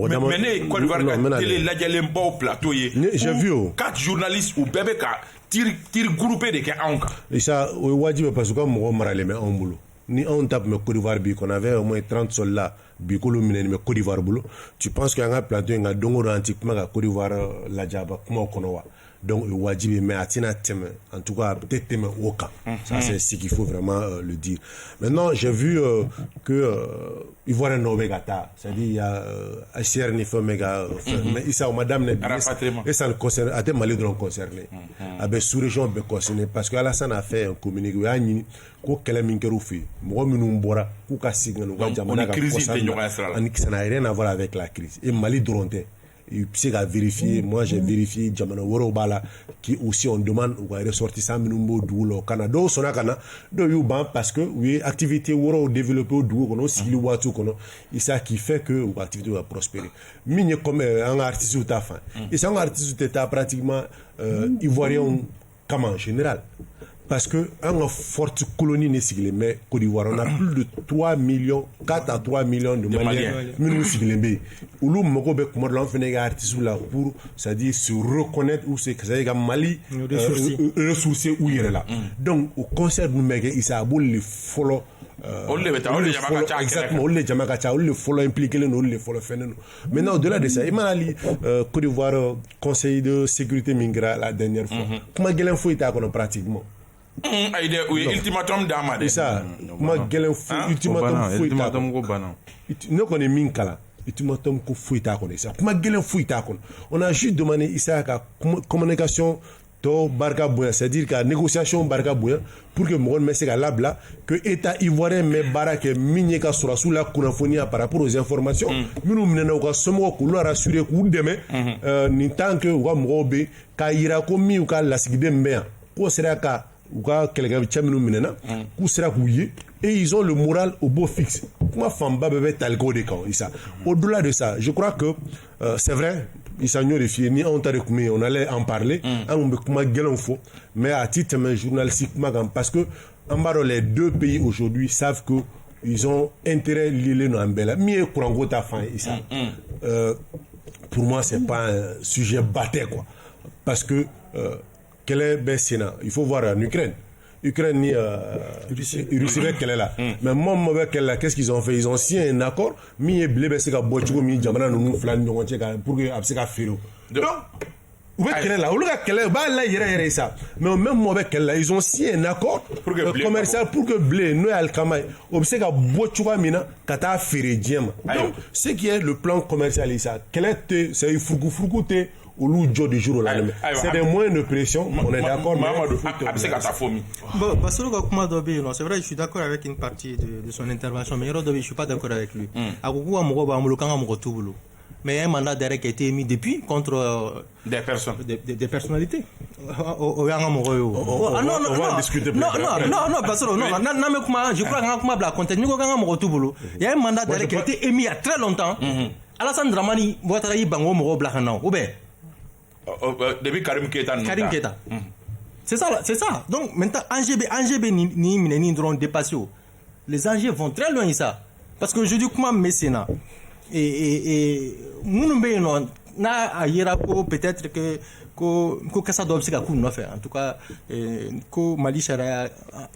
[SPEAKER 1] Côte d'Ivoire télé la jalem ba au plateau yé.
[SPEAKER 4] J'ai vu
[SPEAKER 1] 4 journalistes ou bébé ka tir groupé de ka anka.
[SPEAKER 4] Et ça wajiba parce que moi marale mais en boulot. Ni on tape me Côte d'Ivoire bi qu'on avait au moins 30 soldats bi ko lumine me Côte d'Ivoire boulot. Tu penses qu'il y a un plateau nga dongo antiquement à Côte d'Ivoire la jaba kuma kono wa. donc wajibi mais atina thème en tout cas peut-être thème au cas. Ça c'est ce qu'il faut vraiment le dire. Maintenant j'ai vu que Ivoirien Nobegata, c'est-à-dire il y a HCR Nifo Mega mais isa madame et ça le concerne à des Mali donc concerné. Avec sous-région be concerné parce que Alassane a fait un communiqué ko kɛlɛ min kɛra u fɛ yen mɔgɔ minnu bɔra k'u ka segin u ka jamana ka kɔsa ça n'a rien à voir avec la crise et Mali dɔrɔn tɛ i bɛ se ka vérifier moi j'ai vérifié jamana wɛrɛw b'a la qui aussi on demande u ka ressortissants minnu b'o dugu la o kana dɔw sɔnna ka na dɔw y'u ban parce que u ye activité wɛrɛw développé o dugu kɔnɔ o sigili waatiw kɔnɔ isa qui fait que u ka activité va prospérer min ye comme an ka artistes ta fan isa an ka artistes tɛ taa pratiquement ivoiriens kama en général. Parce que en forte colonie ne sigle mais Côte d'Ivoire on a plus de 4 à 3 millions de Maliens nous sigle be ulu moko be kuma de l'enfant des artistes là pour c'est-à-dire se reconnaître où c'est que ça y Mali ressources où il est là donc au concert nous mec il s'abou le follow exactement on les jamaka on le follow impliqué le le follow feneno maintenant au-delà de ça il m'a ali Côte d'Ivoire conseil de sécurité mingra la dernière fois comment gelen faut ita kono pratiquement
[SPEAKER 1] ultimatum d'Amade.
[SPEAKER 4] C'est ça. Ma gueule ultimatum ko bana. Ne connais min kala. Ultimatum ko fouita connaît ça. Ma gueule fouita connaît. On a juste demandé Issa ka communication to barka boya, c'est-à-dire que négociation barka boya pour que mon messe ka labla que état ivoirien mais baraka minye ka sura sous la kunafonia par rapport aux informations. Minu minena ko somo ko lo rassurer ko deme ni tant que wa mobe ka ira ko mi ka lasigide mbea. Ko sera ka ou quelqu'un qui chaminu minena ku sera ku ye et ils ont le moral au beau fixe comment famba bebe talgo de quand ça au-delà de ça je crois que c'est vrai ils sont glorifiés ni on t'a recommandé on allait en parler on me comment gelon faux mais à titre journalistiquement parce que en bas les deux pays aujourd'hui savent que ils ont intérêt lié no ambela mi kurango ta fin ça pour moi c'est pas un sujet batté quoi parce que quel est le Sénat? Il faut voir en Ukraine. Ukraine ni Russie quelle est là. Mais moi qu'est-ce qu'ils ont fait? Ils ont signé un accord. Mi est blé c'est ka bochugo mi jamana nous flan nous pour que abseka fero. Donc où est quelle est là? Où est quelle est? Bah là il ça. Mais même moi avec quelle là ils ont signé un accord commercial pour que blé nous alkama obseka bochugo mina kata fere diam. Donc ce qui est le plan commercial ça. Quel est c'est fukufuku au jour du jour au lendemain. C'est des moyens de pression, on est d'accord.
[SPEAKER 2] C'est vrai, je suis d'accord avec une partie de son intervention, mais je ne suis pas d'accord avec lui. Mais il y a un mandat d'arrêt qui a été émis depuis contre
[SPEAKER 1] des personnes,
[SPEAKER 2] des personnalités. On
[SPEAKER 4] va en discuter plus tard.
[SPEAKER 2] Non, je crois qu'il y a un mandat d'arrêt qui a été émis il y a très longtemps. Alassane Dramani,
[SPEAKER 1] depuis Karim Keita.
[SPEAKER 2] C'est ça. Donc maintenant, AGB ni drone dépassé. Les enjeux vont très loin ça. Parce que je dis comment mécénat et nous na ayera peut-être que ça doit se faire en tout cas que Mali sera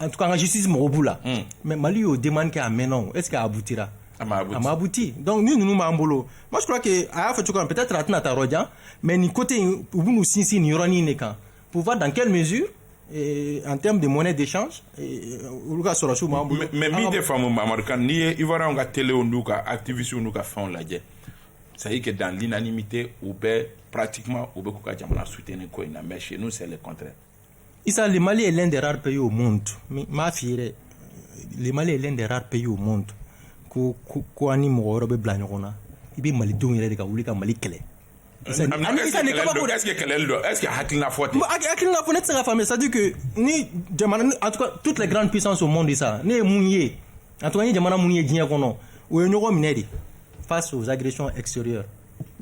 [SPEAKER 2] en tout cas la justice morobula mais Mali au demande qu'à maintenant est-ce qu'à aboutira à abouti donc nous mambolo moi je crois que à fait peut-être à ta rodia mais ni côté où nous sinsi ni roni neka pour voir dans quelle mesure en termes de monnaie d'échange
[SPEAKER 1] mais mi des femmes américains ni ivoirien on a télé on nous activiste on nous font la guerre ça dit que dans l'unanimité ou bien pratiquement ou bien que jamana soutenir quoi mais chez nous c'est le contraire.
[SPEAKER 2] Le Mali est l'un des rares pays au monde ma fille le Mali est l'un des rares pays au monde ko ani mo robe blagnona ibi Mali don yere ka wuli ka Mali kele
[SPEAKER 1] est-ce que hakilna faute
[SPEAKER 2] c'est famille ça dit que ni jamana en tout cas toutes les grandes puissances au monde ça ne mounier en tout cas ni jamana mounier dinya kono o nyoko mineri face aux agressions extérieures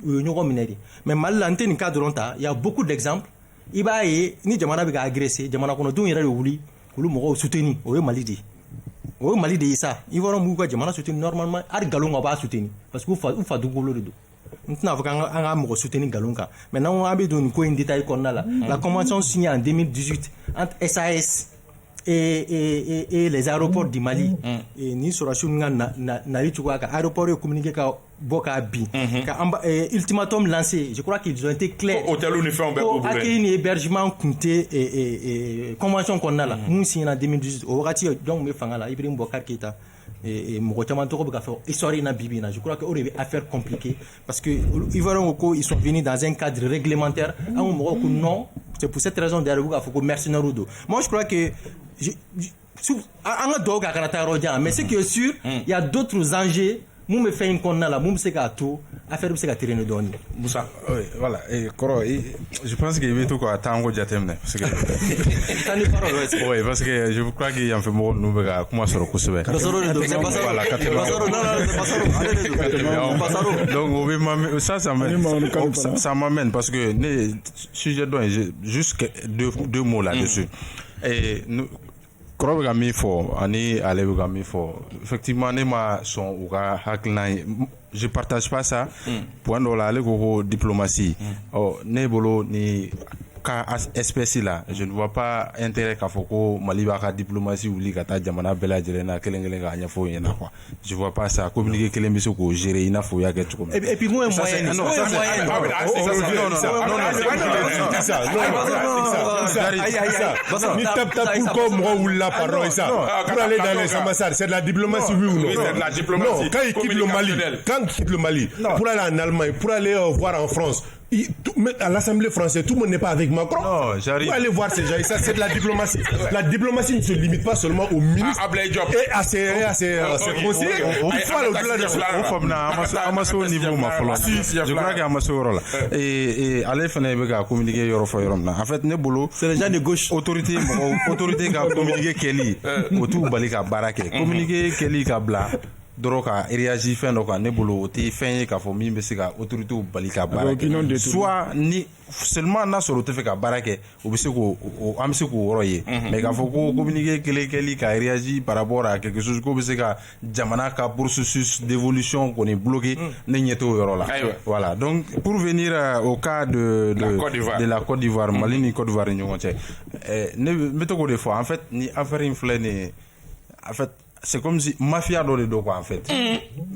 [SPEAKER 2] o nyoko mineri mais Mali l'antenne cadre il y a beaucoup d'exemples iba ni jamana bi ga agresser jamana kono don yere wuli kulu mo soutenir o Mali di au Mali de ça ils vont nous quoi jamana soutenir normalement ar galonga ba soutenir parce que ou fa dugolo do maintenant anga mo soutenir galonga maintenant on a besoin de ko en détail qu'on a là la convention signée en 2018 entre SAS et les aéroports du Mali et ni surasu na ka aéroport communiqué ka boka bi ultimatum lancé. Je crois qu'ils ont été clairs.
[SPEAKER 1] Hôtel uniforme
[SPEAKER 2] accueil ni hébergement compté et convention qu'on a là nous signé en 2018 au wakati donc me fanga là Ibrahim Boubacar Keïta et mo chama to ko ka faire histoire na bibina. Je crois que aurait affaire compliquée parce que ils sont venus dans un cadre réglementaire non. C'est pour cette raison d'ailleurs il faut mercenaire ou moi je crois que mais ce qui est sûr il y a d'autres enjeux. Nous me fait une connasse là, nous c'est qu'à tout, affaire c'est qu'à tirer le don.
[SPEAKER 3] Moussa, oui, voilà. Et Koro, je pense qu'il y a tout quoi tango jatemne, parce que. Oui, parce que je crois qu'il y a un peu moins nous verra comment ça recouvre. Voilà, donc ça m'amène parce que si je dois juste deux mots là-dessus et nous. Koro ga mi fo ani ale ga mi fo effectivement ne ma son ou ga hakline je partage pas ça point do la ale ko diplomatie ne bolo ni ka espèce là je ne vois pas intérêt ka foko Mali ba ka diplomatie ou li ka ta jamana bela jelena kelengele ga nya fo yena quoi je vois pas ça communiquer kelembiso ko gérer ina fo ya get comme
[SPEAKER 2] et puis moi moyen non ça
[SPEAKER 4] ni tape pour comme moi ou la parole ça pour aller dans les ambassades c'est de la diplomatie oui ou non
[SPEAKER 1] c'est de la diplomatie
[SPEAKER 4] non quand il quitte le Mali pour aller en Allemagne pour aller voir en France à l'Assemblée française, tout le monde n'est pas avec Macron.
[SPEAKER 3] Non, j'arrive.
[SPEAKER 4] Vous allez voir ces gens, ça c'est de la diplomatie. La diplomatie ne se limite pas seulement aux ministres et à ses conseillers. Il faut aller au-delà de ça.
[SPEAKER 3] Je crois qu'il y a un et allez faire communiquer en fait,
[SPEAKER 2] c'est les gens de gauche.
[SPEAKER 3] Autorité qui a communiqué Kelly, autour Balika Barake, communiquer Kelly Kabla. Droka réagit fin donc ne bolo te fin ka fo mi be se ka autorité ou balika barake soit ni seulement na solo te fait ka barake ou be se ko am se ko roye mais ka fo ko communiquer kele ka réagit par rapport à quelque chose ko be se ka jamana ka processus d'évolution qu'on est bloqué ne nyeto yoro là voilà donc pour venir au cas de la Côte d'Ivoire Mali ni Côte d'Ivoire ni ngonche ne meto ko des fois en fait ni affaire inflée en fait c'est comme si mafia dans les deux quoi en fait.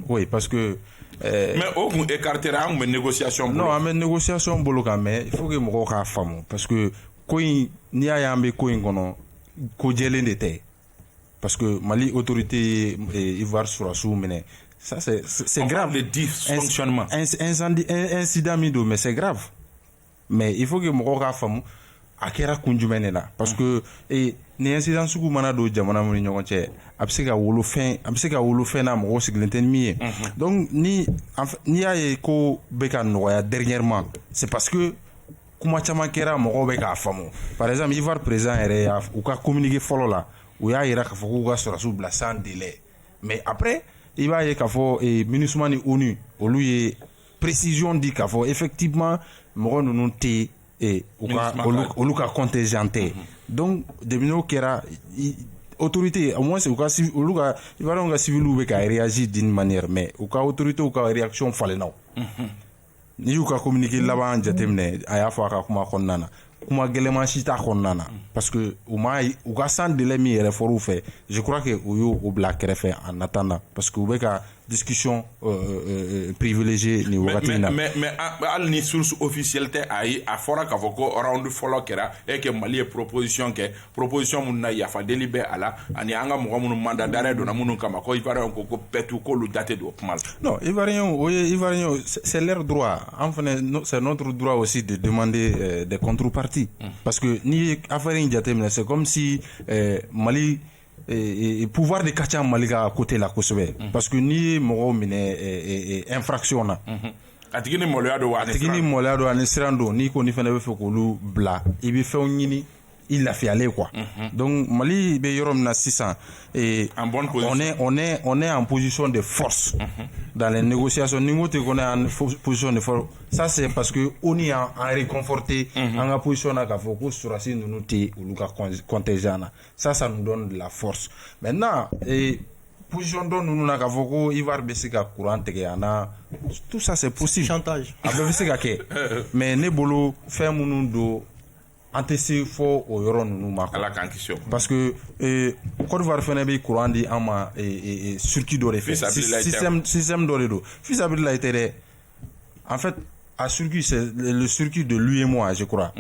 [SPEAKER 3] Oui parce que
[SPEAKER 1] mais on écartera une négociation
[SPEAKER 3] non mais négociation boloka mais il faut que mo ka famu parce que koy ni ayambe koy ngono ko jelen de té parce que Mali autorité Ivoire sur sous mené ça c'est grave
[SPEAKER 1] le dysfonctionnement
[SPEAKER 3] incident mido mais c'est grave mais il faut que mo ka famu akera kunjumene là parce que ni incident sugu mana do jamana mun ñogon ci absika wolu fin na mo siglenten mi donc ni ay ko beka noya dernièrement c'est parce que kuma chama kera mo beka famu par exemple Ivoire présent ere ou ka communiquer folo là ou ya ira ka foko ga sura sous la sans délai mais après il va y ka fo MINUSMA ni ONU oluye précision dit ka fo effectivement mo no té et au cas contingenté donc de mino kera autorité au moins c'est au cas au lugar il va donc civil ou ka réagir d'une manière mais au cas autorité au cas réaction fallait non ni ou ka communiquer là-bas jatemne aya fa ka kuma konnana kuma gelema chita konnana parce que au moins au cas sans délai mi référé fait je crois que au black refait en attendant parce que ou ka discussion privilégiée ni wakatina
[SPEAKER 1] mais al ni source officielle te ay a fora ka foko round follow kera et que Mali proposition mun na ya fa délibéré ala ani anga mo mun mandat d'arrêt do na mun kama ko ivarien ko petu ko lu daté do mal
[SPEAKER 3] non ivarien c'est leur droit enfin c'est notre droit aussi de demander des contreparties parce que ni affaire indiatem c'est comme si Mali et pouvoir de kacha Malika à côté la kosobe parce que ni mo mine infraction na
[SPEAKER 1] atigini molado anisrando ni ko ni fana be fe ko lu bla ibi fe nyini il a fait aller quoi donc Mali be yorom na 600 et en bonne position
[SPEAKER 3] on est en position de force dans les négociations ni te qu'on est en position de force ça c'est parce que on y a réconforté en position na ka focus sur asi nous té ou luka contingent ça nous donne de la force maintenant et position dont nous na ka foko Ivar besika courant tege ana tout ça c'est possible
[SPEAKER 2] chantage
[SPEAKER 3] abesika ke mais ne bolo fait munundo an tɛ se fɔ o yɔrɔ ninnu ma
[SPEAKER 1] ala k'an kisi
[SPEAKER 3] parce que Côte d'Ivoire fɛnɛ bɛ courant di an ma circuit dɔ de fɛ système dɔ de don fisabililayi tɛ dɛ en fait a circuit c'est le circuit de l'UEMOA je crois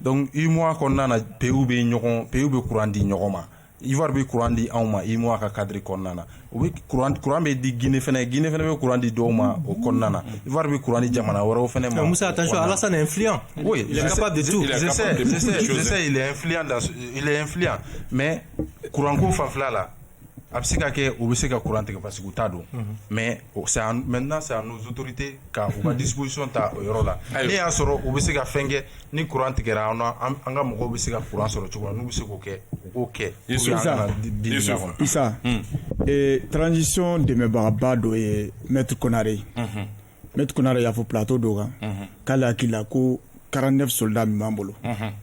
[SPEAKER 3] donc UEMOA kɔnɔna na pays bɛ courant di ɲɔgɔn ma Ivoire bɛ courant di anw ma UEMOA ka cadre kɔnɔna na o bɛ courant bɛ di Guinée fɛnɛ bɛ courant di dɔw ma o kɔnɔna na Ivoire bɛ courant di jamana wɛrɛw fɛnɛ ma
[SPEAKER 2] Moussa attention Alassane est influent
[SPEAKER 3] oui
[SPEAKER 2] il est capable de tout
[SPEAKER 3] je sais il est influent mais courant ko fanfɛla la a bɛ se ka kɛ o bɛ se ka courant tigɛ parce que u t'a dɔn mais maintenant c'est à nos autorités ka u ka disposition ta o yɔrɔ la ne y'a sɔrɔ u bɛ se ka fɛn kɛ ni courant tigɛra an ka mɔgɔw bɛ se ka courant sɔrɔ cogo min n'u bɛ se k'o kɛ u k'o kɛ
[SPEAKER 5] Issa transition dɛmɛbagaba dɔ ye Maître Konare Maître Konare y'a fɔ plateau dɔ kan k'ale hakili la ko 49 soldats min b'an bolo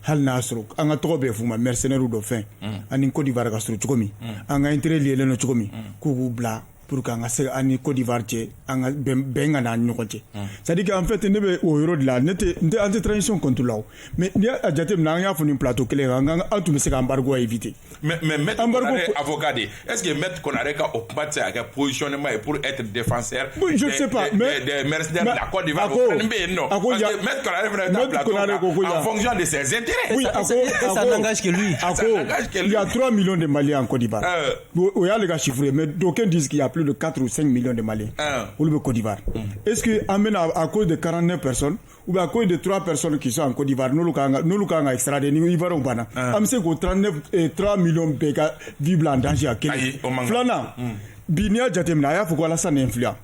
[SPEAKER 5] hali n'a sɔrɔ an ka tɔgɔ bɛ f'u ma mercenaires dɔ fɛn ani Côte d'Ivoire ka surun cogo min an ka intérêt lielen don cogo min k'u k'u bila pour que an ka se ani Côte d'Ivoire cɛ an ka bɛn ka n'a ni ɲɔgɔn cɛ c'est à dire que en fait ne bɛ o yɔrɔ de la an tɛ transition contre la o mais n'i y'a jateminɛ an y'a fɔ nin plateau kelen kan an tun bɛ se ka embargo éviter
[SPEAKER 1] mais Maître Konare avocat de est-ce que Maître Konare ka o kuma tɛ se ka kɛ positionnement ye pour être défenseur
[SPEAKER 5] je ne sais pas mais
[SPEAKER 1] des mercenaires de la Côte d'Ivoire o fana bɛ yen nɔ parce que Maître Konare fana ta plateau en fonction de ses intérêts
[SPEAKER 5] oui
[SPEAKER 2] ça n'engage que lui
[SPEAKER 5] il y a 3 millions de Maliens en Côte d'Ivoire o y'a le ka chiffre mais d'aucuns disent qu'il y a plus de 4 ou 5 millions de Maliens olu bɛ Côte d'Ivoire est-ce que an bɛna à cause de 49 personnes ou bien à cause de 3 personnes qui sont en Côte d'Ivoire n'olu kan ka extrader ni Ivoiriens banna an bɛ se k'o 3 millions bɛɛ ka vie bila en danger a kelen filanan bi n'i y'a jateminɛ a y'a fɔ ko Alassane est influent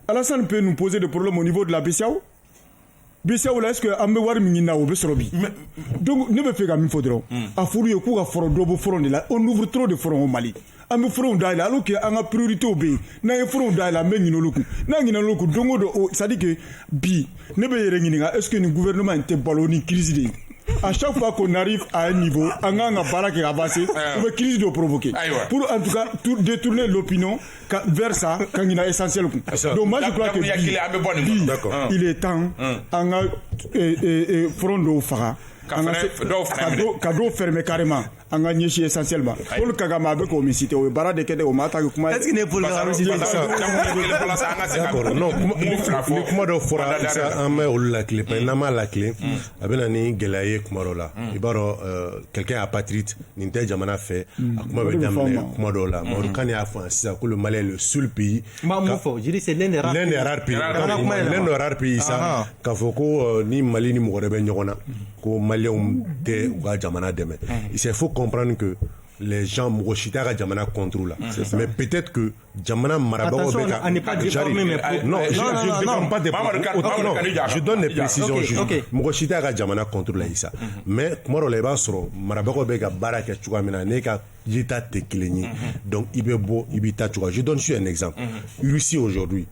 [SPEAKER 5] Alassane peut nous poser des problèmes au niveau de la BCEAO là est-ce que an bɛ wari min ɲini na o bɛ sɔrɔ bi donc ne bɛ fɛ ka min fɔ dɔrɔn a fɔr'u ye k'u ka fɔrɔ dɔ bɔ fɔrɔ de la on ouvre trop de fronts au Mali an bɛ fronts dayɛlɛ alors que an ka priorités bɛ yen n'an ye fronts dayɛlɛ an bɛ ɲinɛ olu kun n'an ɲinɛ olu kun don o don c'est à dire que bi ne bɛ yɛrɛ ɲininka est-ce que nin gouvernement in tɛ balo ni crise de ye à chaque fois qu'on arrive à un niveau an kan ka baara kɛ avancer u bɛ crise dɔ provoquer pour en tout cas détourner l'opinion vers ça ka ɲinɛ essentiel kun donc moi je crois que bi il est temps an ka front dɔw faga ka dɔw fermer carrément an ka ɲɛsin essentiel ma Paul Kagame a bɛ k'o min citer o ye baara de kɛ dɛ o ma taa kɛ kuma ye
[SPEAKER 2] est-ce que ne Paul Kagame citer
[SPEAKER 4] d'accord non ni kuma dɔ fɔra an bɛ olu lakile n'an m'a lakile a bɛ na ni gɛlɛya ye kuma dɔ la i b'a dɔn quelqu'un apatride nin tɛ jamana fɛ a kuma bɛ daminɛ kuma dɔw la Mamadou Kane y'a fɔ sisan ko le Mali est le seul pays
[SPEAKER 2] mun fɔ je dis c'est l'un des rares
[SPEAKER 4] pays sa k'a fɔ ko ni Mali ni mɔgɔ wɛrɛ bɛ ɲɔgɔn na ko Maliens tɛ u ka jamana dɛmɛ il faut comprendre que les gens mɔgɔ si t'a ka jamana contre la mais peut-être que jamana marabagaw bɛ ka non je donne des précisions mɔgɔ si t'a ka jamana contre la Issa mais kuma dɔ la i b'a sɔrɔ marabagaw bɛ ka baara kɛ cogoya min na ne ka yeta tɛ kelen ye donc i bɛ bɔ i bɛ taa cogoya je donne juste un exemple Russie aujourd'hui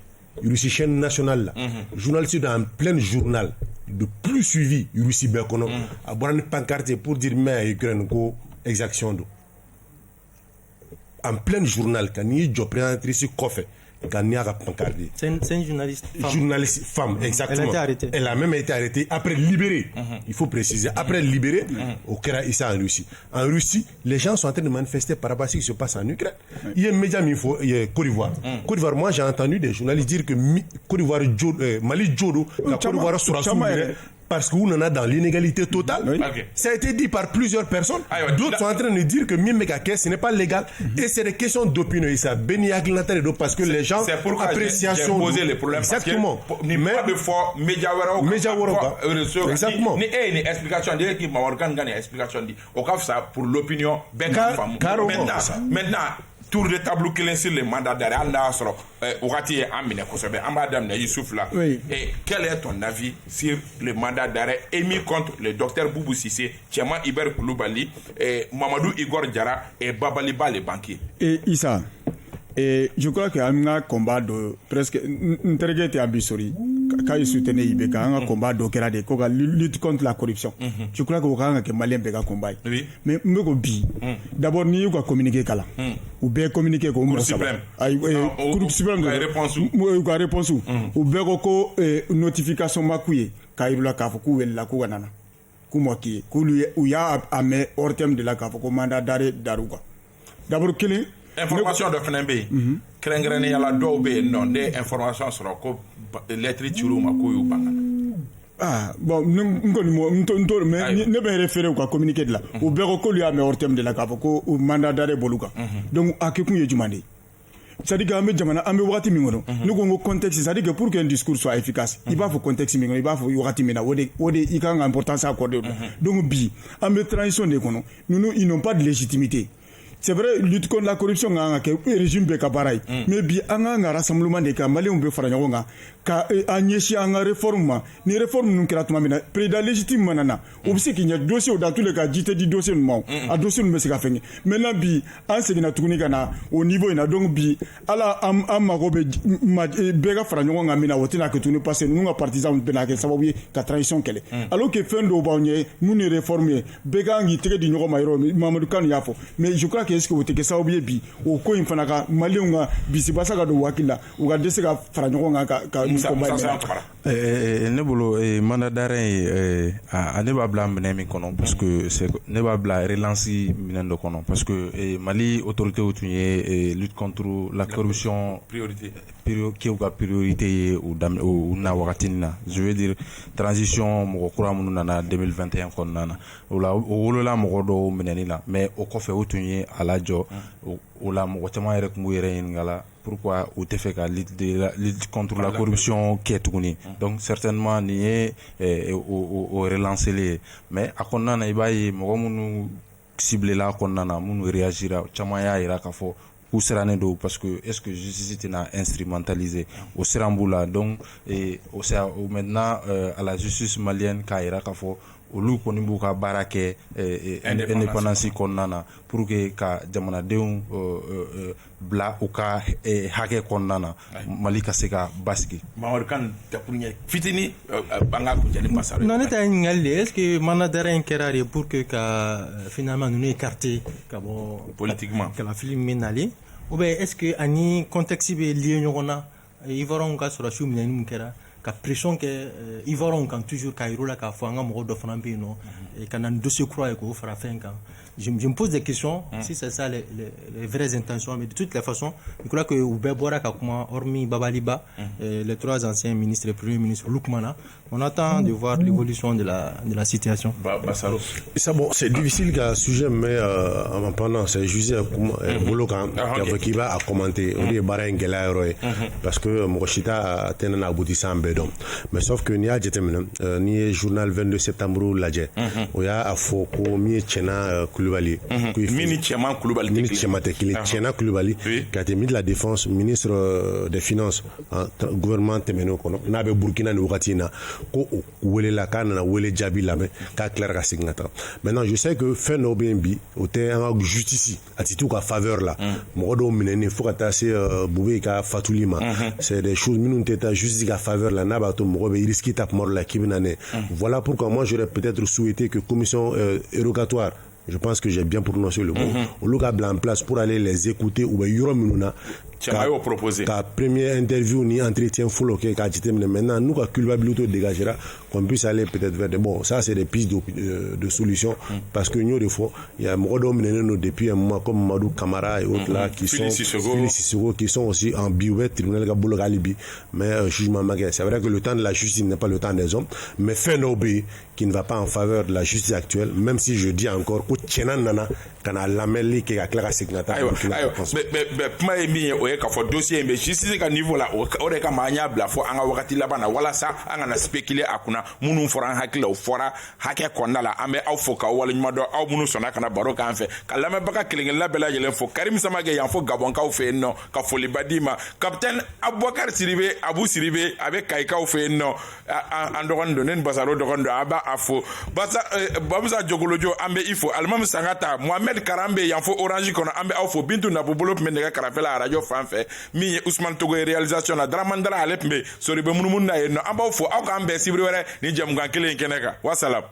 [SPEAKER 4] Russie chaîne nationale là journaliste dans plein journal de plus suivi Russie bɛɛ kɔnɔ a bɔra ni pancarte pour dire mais Ukraine ko exaction do en plein journal ka n'i jɔ présentatrice kɔfɛ ka n'i y'a ka pancarte ye
[SPEAKER 2] c'est une
[SPEAKER 4] journaliste femme exactement elle a même été arrêtée après libérée il faut préciser après libérée au kɛra Issa en Russie les gens sont en train de manifester par rapport à ce qui se passe en Ukraine il y a un média min fɔ Côte d'Ivoire moi j'ai entendu des journalistes dire que Côte d'Ivoire Mali jodo ka Côte d'Ivoire sɔrɔsiw minɛ parce que on en a dans l'inégalité totale. Ça a été dit par plusieurs personnes. D'autres sont en train de dire que ce n'est pas légal. Et c'est des questions d'opinion. Parce que les gens appréciation.
[SPEAKER 1] J'ai posé les problèmes.
[SPEAKER 4] Exactement.
[SPEAKER 1] Mais pas de fois, exactement. Ni explication. Qui m'a organisé explication. Au cas ça pour l'opinion. Maintenant. Tour de tableau kelen sur le mandat d'arrêt hali n'a sɔrɔ wagati ye an minɛ kosɛbɛ an b'a daminɛ Youssouf la et quel est ton avis sur le mandat d'arrêt émis contre le docteur Boubou Cissé, Tchema Iber Koulibaly, Mamadou Igor Diarra et Babali Ba le banquier?
[SPEAKER 5] Et Issa, je crois que un combat de presque interrogé était abusori quand il soutenait IBK un combat de kera de koga lutte contre la corruption. Je crois que au Rwanda que Malien bega combat. Mais me bi d'abord ni ko communiquer kala ou bien communiquer ko mo saba ay Cour suprême ko réponse ou bien ko notification makuye ka irula ka fo ku wella ku wanana kuma k'i k'olu u y'a mɛn hors terme de la k'a fɔ ko mandat d'arrêt dar'u kan d'abord kelen
[SPEAKER 1] information dɔ fana bɛ yen kɛrɛnkɛrɛnnenya la dɔw bɛ yen nɔ ne information sɔrɔ ko lettre cir'u ma k'u y'u ban.
[SPEAKER 5] Bon n kɔni mais ne bɛ référé u ka communiqué de la u bɛɛ ko k'olu y'a mɛn hors terme de la k'a fɔ ko mandat d'arrêt b'olu kan donc a kɛ kun ye jumɛn de ye c'est-à-dire que an bɛ wagati min kɔnɔ ne ko n ko contexte c'est-à-dire que pour qu'un discours soit efficace i b'a fɔ contexte min kɔnɔ i b'a fɔ wagati min na o de i kan ka importance accorder donc bi an bɛ transition de kɔnɔ ninnu ils n'ont pas de légitimité. C'est vrai, lutte contre la corruption nga ke régime be ka baray mais bi anga nga rassemblement de ka malien be fara nyago nga ka agneshi anga réforme ma ni réforme nun kira tuma mina président légitime manana o bisi ki nya dossier dans tous les cas jité di dossier non a dossier nun be se ka fengi maintenant bi an segina tuguni kana au niveau ina donc bi ala am mago be be ka fara nyago nga mina wotina ke tuni passer nun nga partisan be na ke sababu ka transition kele alors que fin do ba nye nun réformer be ga ngi tege di nyago mayro Mamadou Kane yafo mais je crois est-ce que vous te sababu bi o ko in fana ka malien nga bisi basa ka do wakila u ga dese ka fara ɲɔgɔn kan ka
[SPEAKER 3] ne bolo mandat d'arrêt ne b'a bila minɛ min kɔnɔ parce que ne b'a bila relance minɛ dɔ kɔnɔ parce que Mali autorité tun ye lutte contre la corruption priorité k'u ka priorité ye u na wagati na je veux dire transition mɔgɔ kura minnu nana 2021 kɔnɔna na o la o wolola mɔgɔ dɔw minɛni la mais o kɔfɛ u tun ye a lajɔ o la mɔgɔ caman yɛrɛ tun b'u yɛrɛ ɲininka la pourquoi u tɛ fɛ ka lutte contre la corruption kɛ tuguni donc certainement nin ye o relancer ye mais a kɔnɔna na i b'a ye mɔgɔ minnu ciblela a kɔnɔna na minnu réagira caman y'a yira k'a fɔ k'u sirannen don parce que est-ce que justice tɛna instrumentaliser o siran b'u la donc maintenant à la justice malienne k'a yira k'a fɔ olu kɔni b'u ka baara kɛ indépendance kɔnɔna na pour que ka jamanadenw bila u ka hakɛ kɔnɔna na Mali ka se ka basigi.
[SPEAKER 1] Mamadou Kane takunya fitini banga kunjani masaro.
[SPEAKER 2] Non, ne t'a ɲininkali est-ce que mandat d'arrêt in kɛra de pour que ka finalement ninnu écarter ka bɔ
[SPEAKER 1] politiquement
[SPEAKER 2] kalafili min nali ou bien est-ce que ani contexte bɛ lié ɲɔgɔn na Ivoirien ka sɔrɔsiw minɛni min kɛra ka pression kɛ Ivoirien kan toujours ka yir'u la k'a fɔ an ka mɔgɔ dɔ fana bɛ yen nɔ ka na ni dossier kura ye k'o fara fɛn kan. Je me pose des questions si c'est ça les vraies intentions, mais de toutes les façons je crois que Oubé Bora Kakuma, hormis Babaliba, les trois anciens ministres et premiers ministres Lukmana, on attend de voir l'évolution de la situation.
[SPEAKER 4] Ça, bon, c'est difficile qu'un sujet, mais en pendant c'est juste Bolokan qui va commenter on dit Barren Gelaroy parce que Mochita a tenu un aboutissant en bédon, mais sauf que Nia Jetemina ni journal 22 septembre l'adjet où il y a à Foko mi Tchena Koulibaly
[SPEAKER 1] Mini Tchema Koulibaly
[SPEAKER 4] Tchena Koulibaly qui a été ministre de la Défense, ministre des Finances gouvernement Temeno kono na be Burkina ni Ougatina ko wele la kana na wele jabi la me ka clair ka signata. Maintenant je sais que fait no BNB au terrain justice attitude ka faveur là modo minene faut ka tasser Boubé ka Fatulima c'est des choses minun teta justice ka faveur là na ba to mo be risque tap mort la kibinane. Voilà pourquoi moi j'aurais peut-être souhaité que commission érogatoire, je pense que j'ai bien prononcé le mot, au lieu blanc en place pour aller les écouter ou bien Minuna ka première interview ni entretien full ok ka jitemne maintenant nous ka culpabilité dégagera qu'on puisse aller peut-être vers des bon ça c'est des pistes de solutions parce que nous des fois il y a Modo Meneno depuis un mois comme Madou Camara et autres là qui sont Sissoko qui sont aussi en biouet tribunal Gabolo Galibi mais jugement magué. C'est vrai que le temps de la justice n'est pas le temps des hommes, mais Fenobi qui ne va pas en faveur de la justice actuelle, même si je dis encore que Tchenan Nana kana lameli qui a clara signata mais ka fo dossier mais justice ka niveau la o de ka maniable fo anga wakati labana wala sa anga na spéculer akuna munu fora hakila o fora hake konna la ambe aw fo ka wala nyuma do aw munu sona kana baro kan fe kala me baka kilingen la bela jelen fo Karim Samake yan fo Gabon ka fe no ka fo libadima capitaine Aboubacar Sidibé Abou Sidibé avec Kaika o fe no andogon do nen basaro dogon do aba afo basa Babouza Jogolojo ambe ifo Almam Sangata Mohamed Karambe yan fo Orange kono ambe aw fo Bintou Nabobolo mendega karafela radio fanfe mi Ousmane Togo réalisation na Dramandara Alepmbe sori be munumuna no amba fo aw ka ambe sibri were ni jam gan kelen keneka wassalam.